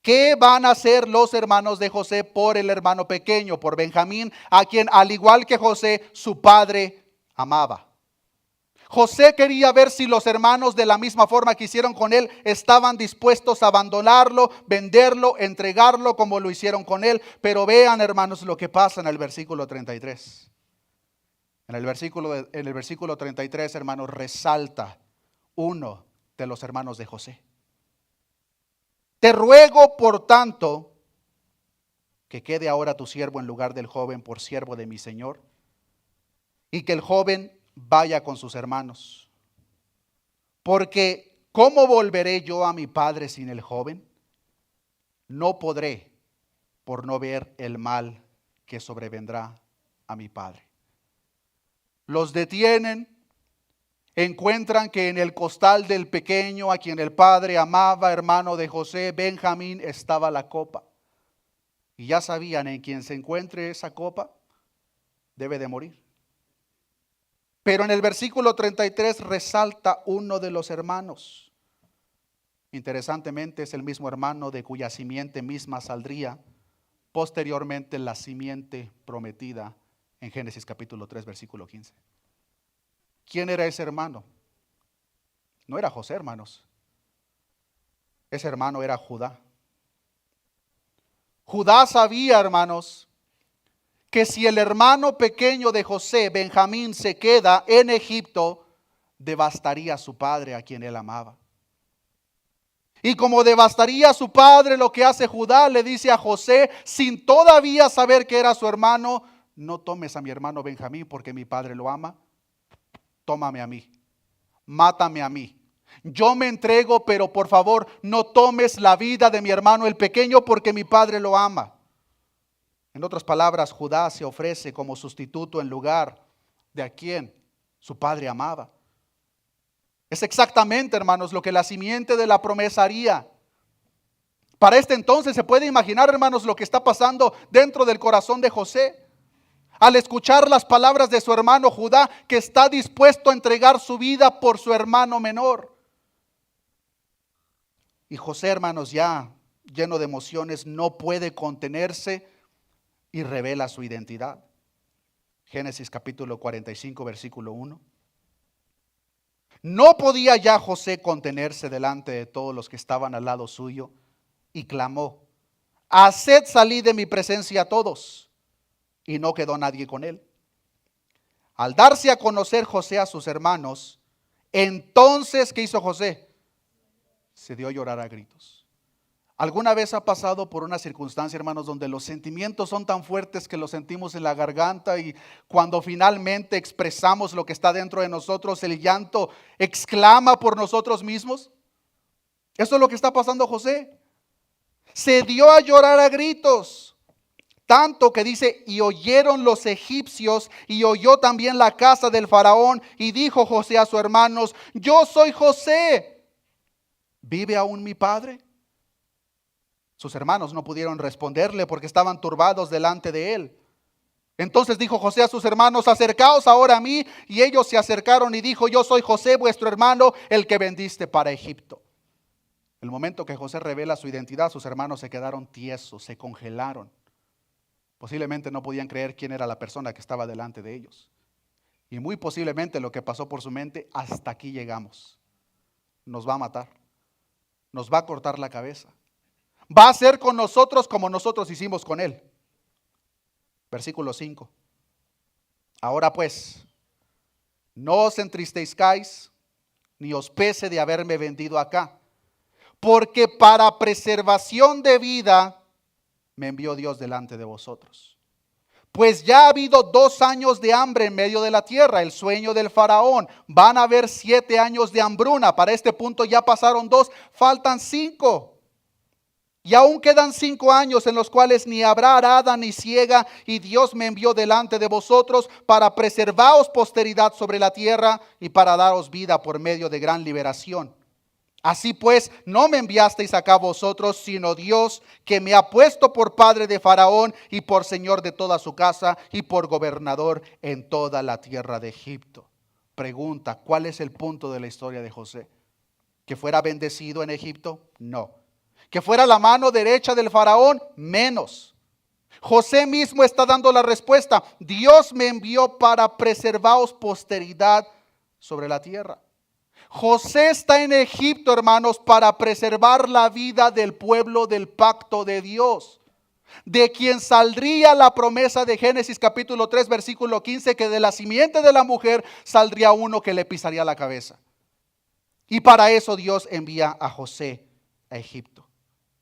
¿Qué van a hacer los hermanos de José por el hermano pequeño, por Benjamín, a quien al igual que José, su padre amaba? José quería ver si los hermanos, de la misma forma que hicieron con él, estaban dispuestos a abandonarlo, venderlo, entregarlo como lo hicieron con él. Pero vean, hermanos, lo que pasa en el versículo 33. En el versículo 33, hermanos, resalta uno de los hermanos de José. Te ruego, por tanto, que quede ahora tu siervo en lugar del joven por siervo de mi señor, y que el joven vaya con sus hermanos. Porque ¿cómo volveré yo a mi padre sin el joven? No podré, por no ver el mal que sobrevendrá a mi padre. Los detienen, encuentran que en el costal del pequeño, a quien el padre amaba, hermano de José, Benjamín, estaba la copa. Y ya sabían, en quien se encuentre esa copa, debe de morir. Pero en el versículo 33 resalta uno de los hermanos. Interesantemente, es el mismo hermano de cuya simiente misma saldría posteriormente la simiente prometida en Génesis capítulo 3, versículo 15. ¿Quién era ese hermano? No era José, hermanos. Ese hermano era Judá. Judá sabía, hermanos, que si el hermano pequeño de José, Benjamín, se queda en Egipto, devastaría a su padre, a quien él amaba. Y como devastaría a su padre, lo que hace Judá, le dice a José, sin todavía saber que era su hermano, no tomes a mi hermano Benjamín porque mi padre lo ama. Tómame a mí, mátame a mí. Yo me entrego, pero por favor no tomes la vida de mi hermano el pequeño porque mi padre lo ama. En otras palabras, Judá se ofrece como sustituto en lugar de a quien su padre amaba. Es exactamente, hermanos, lo que la simiente de la promesa haría. Para este entonces se puede imaginar, hermanos, lo que está pasando dentro del corazón de José. Al escuchar las palabras de su hermano Judá, que está dispuesto a entregar su vida por su hermano menor. Y José, hermanos, ya lleno de emociones, no puede contenerse y revela su identidad. Génesis capítulo 45, versículo 1. No podía ya José contenerse delante de todos los que estaban al lado suyo y clamó: haced salir de mi presencia a todos. Y no quedó nadie con él. Al darse a conocer José a sus hermanos, entonces, ¿qué hizo José? Se dio a llorar a gritos. ¿Alguna vez ha pasado por una circunstancia, hermanos, donde los sentimientos son tan fuertes que los sentimos en la garganta y cuando finalmente expresamos lo que está dentro de nosotros, el llanto exclama por nosotros mismos? Eso es lo que está pasando José. Se dio a llorar a gritos. Tanto que dice, y oyeron los egipcios, y oyó también la casa del faraón, y dijo José a sus hermanos: yo soy José, ¿vive aún mi padre? Sus hermanos no pudieron responderle porque estaban turbados delante de él. Entonces dijo José a sus hermanos: acercaos ahora a mí. Y ellos se acercaron y dijo: yo soy José, vuestro hermano, el que vendiste para Egipto. El momento que José revela su identidad, sus hermanos se quedaron tiesos, se congelaron. Posiblemente no podían creer quién era la persona que estaba delante de ellos. Y muy posiblemente lo que pasó por su mente: hasta aquí llegamos. Nos va a matar. Nos va a cortar la cabeza. Va a hacer con nosotros como nosotros hicimos con él. Versículo 5. Ahora pues, no os entristezcáis, ni os pese de haberme vendido acá, porque para preservación de vida me envió Dios delante de vosotros. Pues ya ha habido 2 años de hambre en medio de la tierra, el sueño del faraón. Van a haber 7 años de hambruna. Para este punto ya pasaron 2, faltan 5. Y aún quedan 5 años en los cuales ni habrá arada ni siega, y Dios me envió delante de vosotros para preservaros posteridad sobre la tierra y para daros vida por medio de gran liberación. Así pues, no me enviasteis acá vosotros, sino Dios, que me ha puesto por padre de Faraón y por señor de toda su casa y por gobernador en toda la tierra de Egipto. Pregunta, ¿cuál es el punto de la historia de José? ¿Que fuera bendecido en Egipto? No. ¿Que fuera la mano derecha del Faraón? Menos. José mismo está dando la respuesta. Dios me envió para preservaros posteridad sobre la tierra. José está en Egipto, hermanos, para preservar la vida del pueblo del pacto de Dios, de quien saldría la promesa de Génesis capítulo 3, versículo 15, que de la simiente de la mujer saldría uno que le pisaría la cabeza. Y para eso Dios envía a José a Egipto.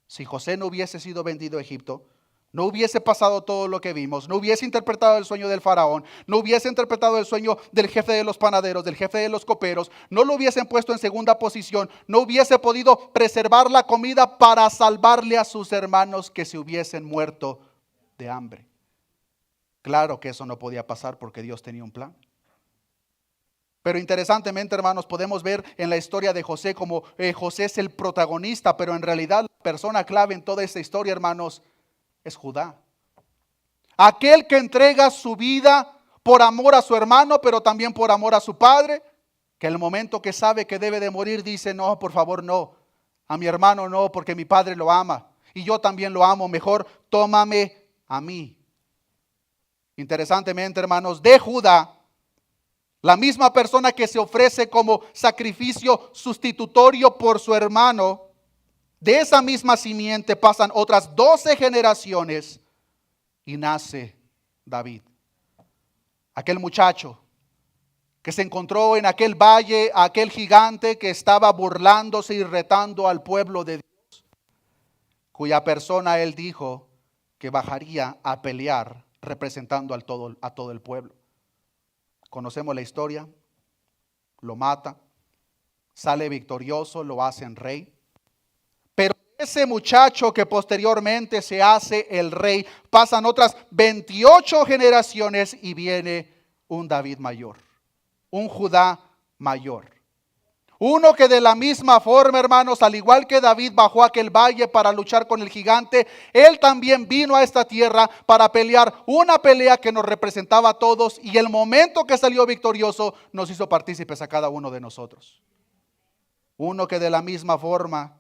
Si José no hubiese sido vendido a Egipto, no hubiese pasado todo lo que vimos, no hubiese interpretado el sueño del faraón, no hubiese interpretado el sueño del jefe de los panaderos, del jefe de los coperos, no lo hubiesen puesto en segunda posición, no hubiese podido preservar la comida para salvarle a sus hermanos que se hubiesen muerto de hambre. Claro que eso no podía pasar porque Dios tenía un plan. Pero interesantemente, hermanos, podemos ver en la historia de José como José es el protagonista, pero en realidad la persona clave en toda esta historia, hermanos, es Judá. Aquel que entrega su vida por amor a su hermano, pero también por amor a su padre, que el momento que sabe que debe de morir dice, no, por favor no, a mi hermano no, porque mi padre lo ama y yo también lo amo, mejor tómame a mí. Interesantemente, hermanos, de Judá, la misma persona que se ofrece como sacrificio sustitutorio por su hermano, de esa misma simiente pasan otras 12 generaciones y nace David. Aquel muchacho que se encontró en aquel valle, aquel gigante que estaba burlándose y retando al pueblo de Dios, cuya persona él dijo que bajaría a pelear representando a todo el pueblo. Conocemos la historia, lo mata, sale victorioso, lo hacen rey. Pero ese muchacho que posteriormente se hace el rey, pasan otras 28 generaciones y viene un David mayor, un Judá mayor. Uno que de la misma forma, hermanos, al igual que David bajó a aquel valle para luchar con el gigante, él también vino a esta tierra para pelear una pelea que nos representaba a todos, y el momento que salió victorioso nos hizo partícipes a cada uno de nosotros. Uno que de la misma forma,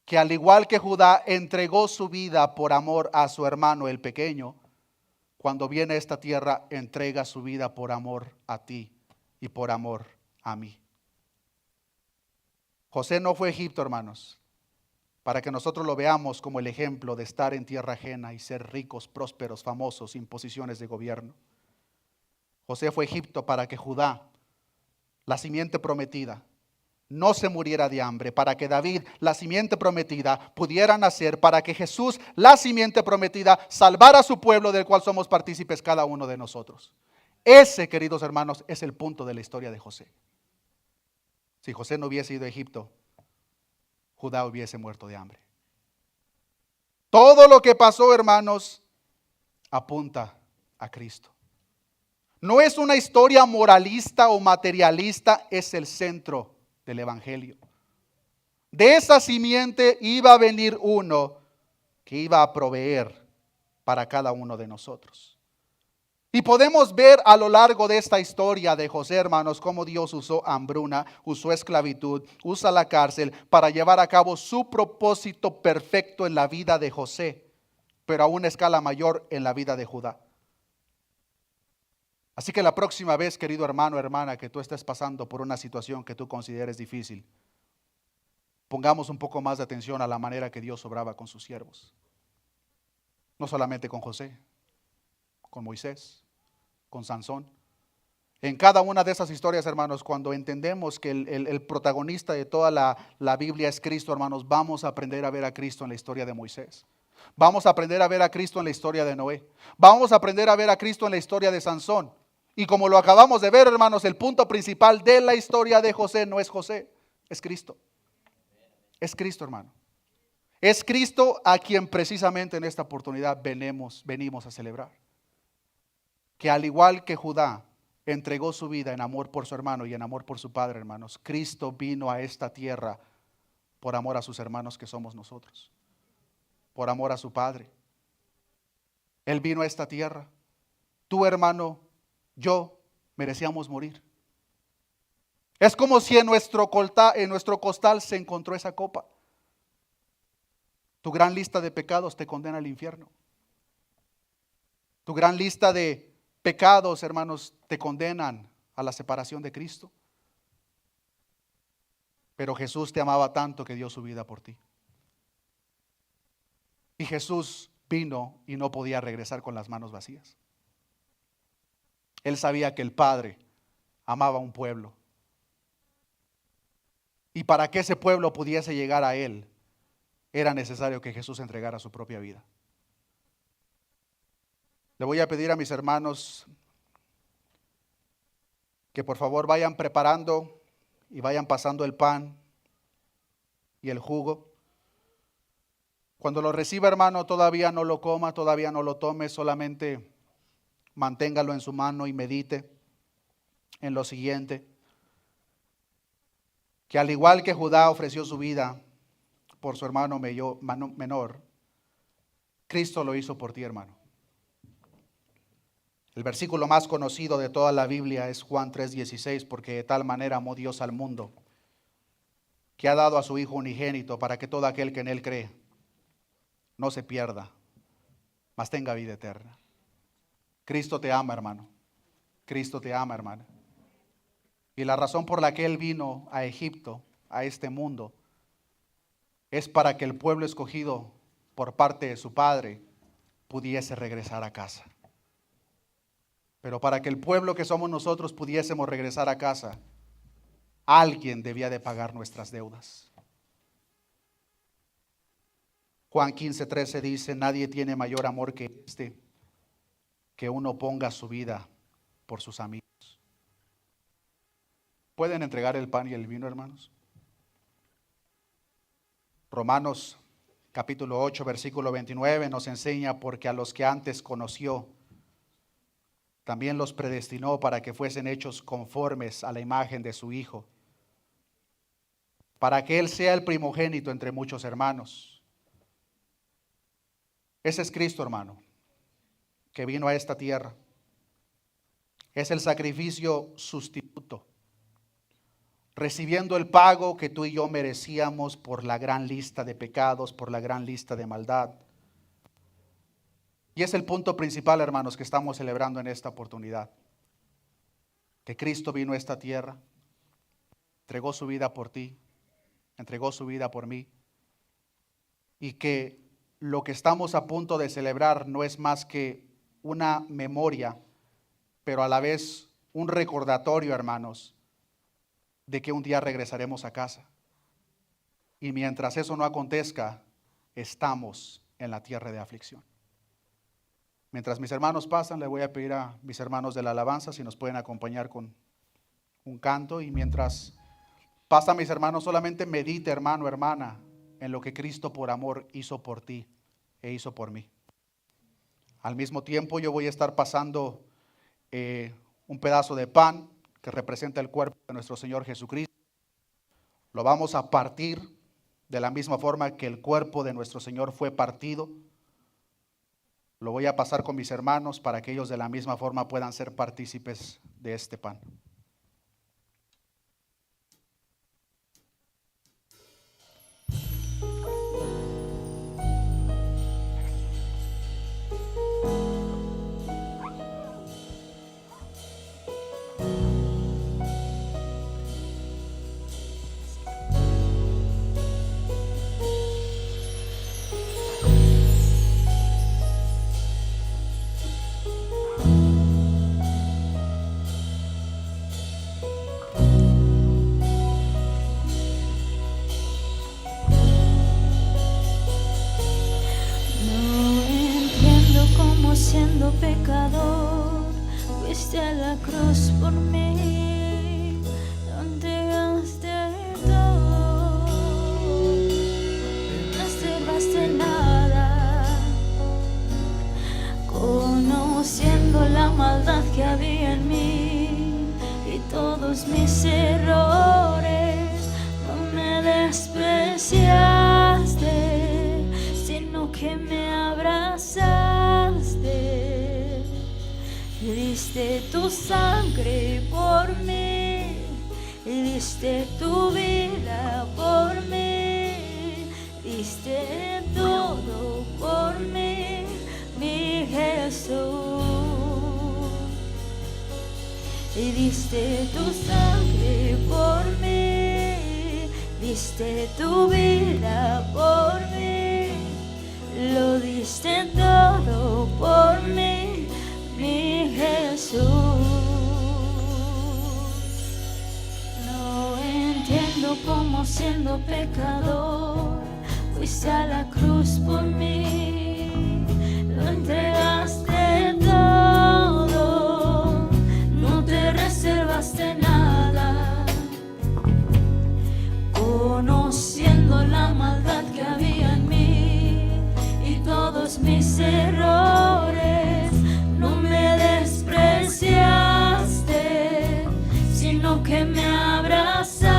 que al igual que Judá entregó su vida por amor a su hermano el pequeño, cuando viene a esta tierra entrega su vida por amor a ti y por amor a mí. José no fue a Egipto, hermanos, para que nosotros lo veamos como el ejemplo de estar en tierra ajena y ser ricos, prósperos, famosos, sin posiciones de gobierno. José fue a Egipto para que Judá, la simiente prometida, no se muriera de hambre, para que David, la simiente prometida, pudiera nacer, para que Jesús, la simiente prometida, salvara a su pueblo del cual somos partícipes cada uno de nosotros. Ese, queridos hermanos, es el punto de la historia de José. Si José no hubiese ido a Egipto, Judá hubiese muerto de hambre. Todo lo que pasó, hermanos, apunta a Cristo. No es una historia moralista o materialista, es el centro del evangelio. De esa simiente iba a venir uno que iba a proveer para cada uno de nosotros. Y podemos ver a lo largo de esta historia de José, hermanos, cómo Dios usó hambruna, usó esclavitud, usa la cárcel para llevar a cabo su propósito perfecto en la vida de José, pero a una escala mayor en la vida de Judá. Así que la próxima vez, querido hermano, hermana, que tú estés pasando por una situación que tú consideres difícil, pongamos un poco más de atención a la manera que Dios obraba con sus siervos. No solamente con José, con Moisés, con Sansón. En cada una de esas historias, hermanos, cuando entendemos que el protagonista de toda la Biblia es Cristo, hermanos, vamos a aprender a ver a Cristo en la historia de Moisés. Vamos a aprender a ver a Cristo en la historia de Noé. Vamos a aprender a ver a Cristo en la historia de Sansón. Y como lo acabamos de ver, hermanos, el punto principal de la historia de José no es José, es Cristo. Es Cristo, hermano. Es Cristo a quien precisamente en esta oportunidad venimos a celebrar. Que al igual que Judá entregó su vida en amor por su hermano y en amor por su padre, hermanos, Cristo vino a esta tierra por amor a sus hermanos que somos nosotros, por amor a su Padre. Él vino a esta tierra. Tu hermano, yo merecíamos morir. Es como si en nuestro costal se encontró esa copa. Tu gran lista de pecados te condena al infierno. Tu gran lista de pecados, hermanos, te condenan a la separación de Cristo. Pero Jesús te amaba tanto que dio su vida por ti. Y Jesús vino y no podía regresar con las manos vacías. Él sabía que el Padre amaba a un pueblo. Y para que ese pueblo pudiese llegar a Él, era necesario que Jesús entregara su propia vida. Le voy a pedir a mis hermanos que por favor vayan preparando y vayan pasando el pan y el jugo. Cuando lo reciba, hermano, todavía no lo coma, todavía no lo tome, solamente manténgalo en su mano y medite en lo siguiente: que al igual que Judá ofreció su vida por su hermano menor, Cristo lo hizo por ti, hermano. El versículo más conocido de toda la Biblia es Juan 3:16, porque de tal manera amó Dios al mundo, que ha dado a su Hijo unigénito, para que todo aquel que en Él cree no se pierda, mas tenga vida eterna. Cristo te ama, hermano. Cristo te ama, hermana. Y la razón por la que Él vino a Egipto, a este mundo, es para que el pueblo escogido por parte de su Padre pudiese regresar a casa. Pero para que el pueblo que somos nosotros pudiésemos regresar a casa, alguien debía de pagar nuestras deudas. Juan 15:13 dice: nadie tiene mayor amor que este, que uno ponga su vida por sus amigos. ¿Pueden entregar el pan y el vino, hermanos? Romanos capítulo 8, versículo 29 nos enseña: porque a los que antes conoció, también los predestinó para que fuesen hechos conformes a la imagen de su Hijo, para que Él sea el primogénito entre muchos hermanos. Ese es Cristo, hermano, que vino a esta tierra. Es el sacrificio sustituto, recibiendo el pago que tú y yo merecíamos por la gran lista de pecados, por la gran lista de maldad. Y es el punto principal, hermanos, que estamos celebrando en esta oportunidad. Que Cristo vino a esta tierra, entregó su vida por ti, entregó su vida por mí. Y que lo que estamos a punto de celebrar no es más que una memoria, pero a la vez un recordatorio, hermanos, de que un día regresaremos a casa. Y mientras eso no acontezca, estamos en la tierra de aflicción. Mientras mis hermanos pasan, le voy a pedir a mis hermanos de la alabanza si nos pueden acompañar con un canto. Y mientras pasan mis hermanos, solamente medite, hermano, hermana, en lo que Cristo por amor hizo por ti e hizo por mí. Al mismo tiempo yo voy a estar pasando un pedazo de pan que representa el cuerpo de nuestro Señor Jesucristo. Lo vamos a partir de la misma forma que el cuerpo de nuestro Señor fue partido. Lo voy a pasar con mis hermanos para que ellos de la misma forma puedan ser partícipes de este pan. por mí, lo entregaste todo, no reservaste nada, conociendo la maldad que había en mí y todos mis errores. No me despreciaste, sino que me abrazaste. Y diste tu sangre por mí, y diste tu vida por mí, diste todo por mí, mi Jesús. Y diste tu sangre por mí, diste tu vida por mí, lo diste todo por mí, mi Jesús. No entiendo cómo siendo pecador fuiste a la cruz por mí, lo entregaste todo, no te reservaste nada, conociendo la maldad que había en mí y todos mis errores. No me despreciaste, sino que me abrazaste.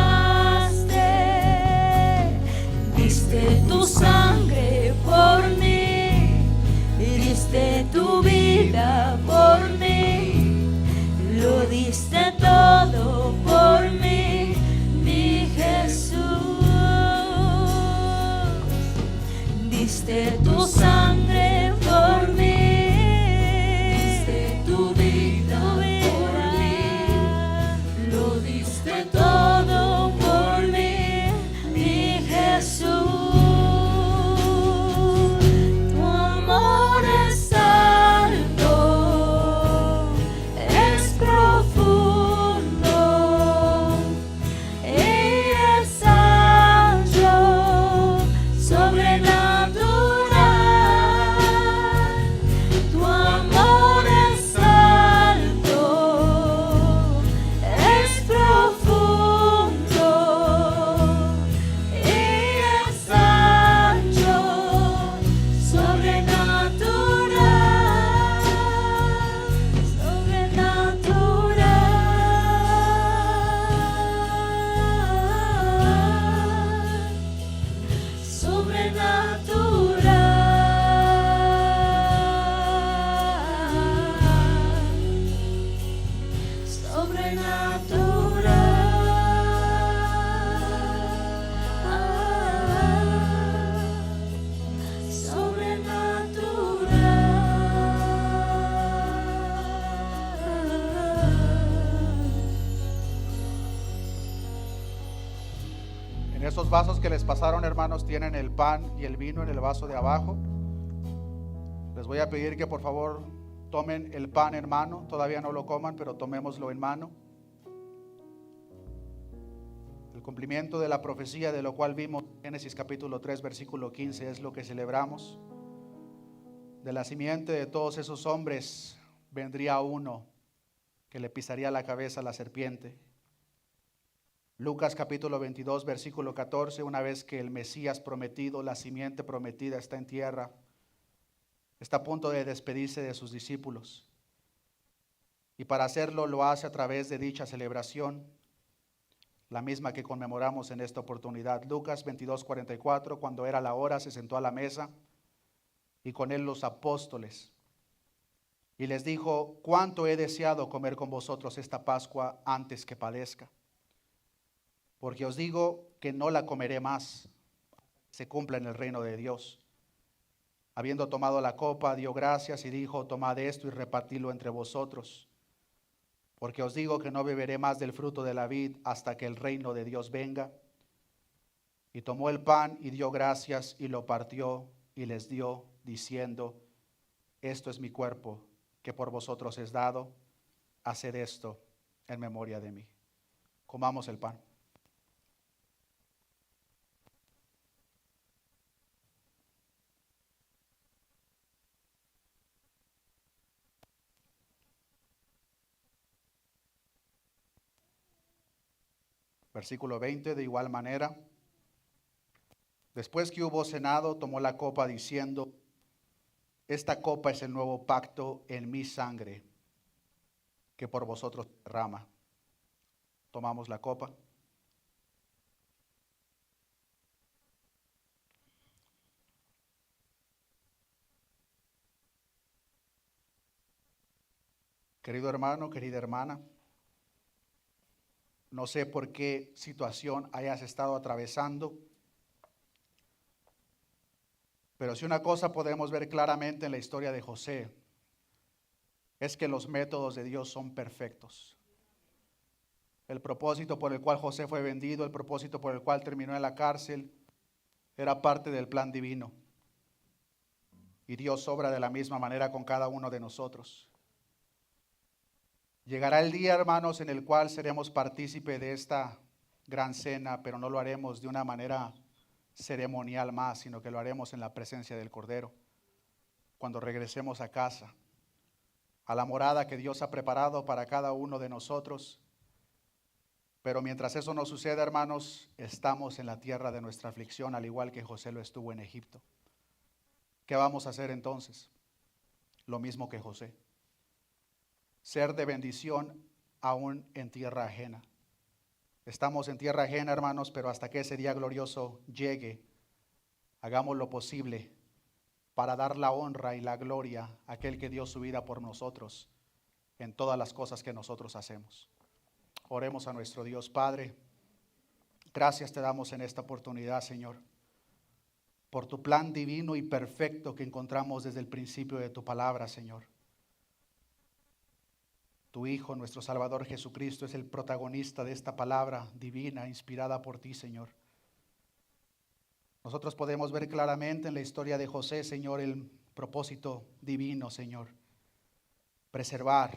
Diste tu sangre por mí y diste tu vida por mí, lo diste todo por mí, mi Jesús. Diste tu sangre por mí, diste tu vida por mí, lo diste todo por mí, mi Jesús. Tu amor es alto, es profundo y es ancho, sobrenatural. Tu amor es alto, es profundo y es ancho, sobrenatural, En esos vasos que les pasaron, hermanos, tienen el pan y el vino en el vaso de abajo. Les voy a pedir que por favor tomen el pan en mano. Todavía no lo coman, pero tomémoslo en mano. El cumplimiento de la profecía de lo cual vimos en Génesis capítulo 3 versículo 15 es lo que celebramos. De la simiente de todos esos hombres vendría uno que le pisaría la cabeza a la serpiente. Lucas capítulo 22 versículo 14, una vez que el Mesías prometido, la simiente prometida está en tierra, está a punto de despedirse de sus discípulos. Y para hacerlo lo hace a través de dicha celebración, la misma que conmemoramos en esta oportunidad. Lucas 22:44, cuando era la hora, se sentó a la mesa y con él los apóstoles. Y les dijo: cuánto he deseado comer con vosotros esta Pascua antes que padezca. Porque os digo que no la comeré más, se cumpla en el reino de Dios. Habiendo tomado la copa, dio gracias y dijo: tomad esto y repartidlo entre vosotros. Porque os digo que no beberé más del fruto de la vid hasta que el reino de Dios venga. Y tomó el pan y dio gracias y lo partió y les dio, diciendo: esto es mi cuerpo, que por vosotros es dado. Haced esto en memoria de mí. Comamos el pan. Versículo 20, de igual manera, después que hubo cenado, tomó la copa diciendo, esta copa es el nuevo pacto en mi sangre, que por vosotros derrama. Tomamos la copa. Querido hermano, querida hermana, no sé por qué situación hayas estado atravesando, pero si una cosa podemos ver claramente en la historia de José, es que los métodos de Dios son perfectos. El propósito por el cual José fue vendido, el propósito por el cual terminó en la cárcel, era parte del plan divino. Y Dios obra de la misma manera con cada uno de nosotros. Llegará el día, hermanos, en el cual seremos partícipe de esta gran cena, pero no lo haremos de una manera ceremonial más, sino que lo haremos en la presencia del Cordero. Cuando regresemos a casa, a la morada que Dios ha preparado para cada uno de nosotros. Pero mientras eso no suceda, hermanos, estamos en la tierra de nuestra aflicción, al igual que José lo estuvo en Egipto. ¿Qué vamos a hacer entonces? Lo mismo que José. Ser de bendición aún en tierra ajena. Estamos en tierra ajena, hermanos, pero hasta que ese día glorioso llegue, hagamos lo posible para dar la honra y la gloria a aquel que dio su vida por nosotros en todas las cosas que nosotros hacemos. Oremos a nuestro Dios. Padre, gracias te damos en esta oportunidad, Señor, por tu plan divino y perfecto que encontramos desde el principio de tu palabra, Señor. Tu Hijo, nuestro Salvador Jesucristo, es el protagonista de esta palabra divina, inspirada por ti, Señor. Nosotros podemos ver claramente en la historia de José, Señor, el propósito divino, Señor. Preservar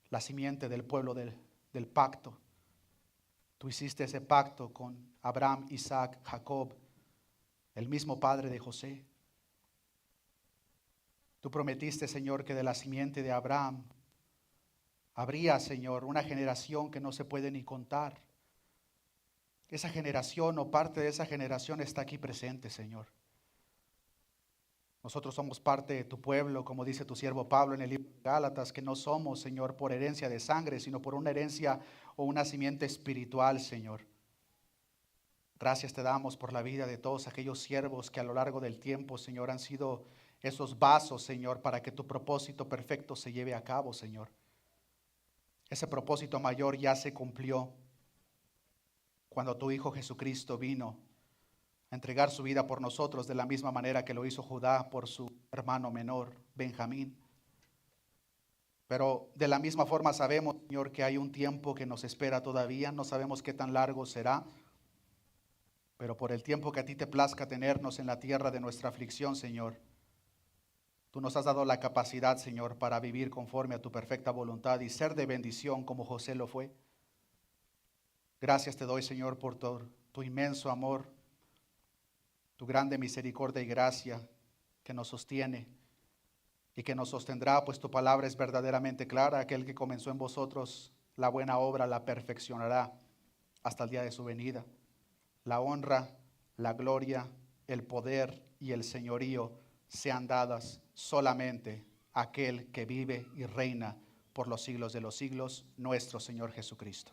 la simiente del pueblo del pacto. Tú hiciste ese pacto con Abraham, Isaac, Jacob, el mismo padre de José. Tú prometiste, Señor, que de la simiente de Abraham habría, Señor, una generación que no se puede ni contar. Esa generación o parte de esa generación está aquí presente, Señor. Nosotros somos parte de tu pueblo, como dice tu siervo Pablo en el libro de Gálatas, que no somos, Señor, por herencia de sangre, sino por una herencia o una simiente espiritual, Señor. Gracias te damos por la vida de todos aquellos siervos que a lo largo del tiempo, Señor, han sido esos vasos, Señor, para que tu propósito perfecto se lleve a cabo, Señor. Ese propósito mayor ya se cumplió cuando tu Hijo Jesucristo vino a entregar su vida por nosotros de la misma manera que lo hizo Judá por su hermano menor, Benjamín. Pero de la misma forma sabemos, Señor, que hay un tiempo que nos espera todavía. No sabemos qué tan largo será, pero por el tiempo que a ti te plazca tenernos en la tierra de nuestra aflicción, Señor, tú nos has dado la capacidad, Señor, para vivir conforme a tu perfecta voluntad y ser de bendición como José lo fue. Gracias te doy, Señor, por tu inmenso amor, tu grande misericordia y gracia que nos sostiene y que nos sostendrá, pues tu palabra es verdaderamente clara. Aquel que comenzó en vosotros la buena obra la perfeccionará hasta el día de su venida. La honra, la gloria, el poder y el señorío sean dadas solamente a aquel que vive y reina por los siglos de los siglos, nuestro Señor Jesucristo.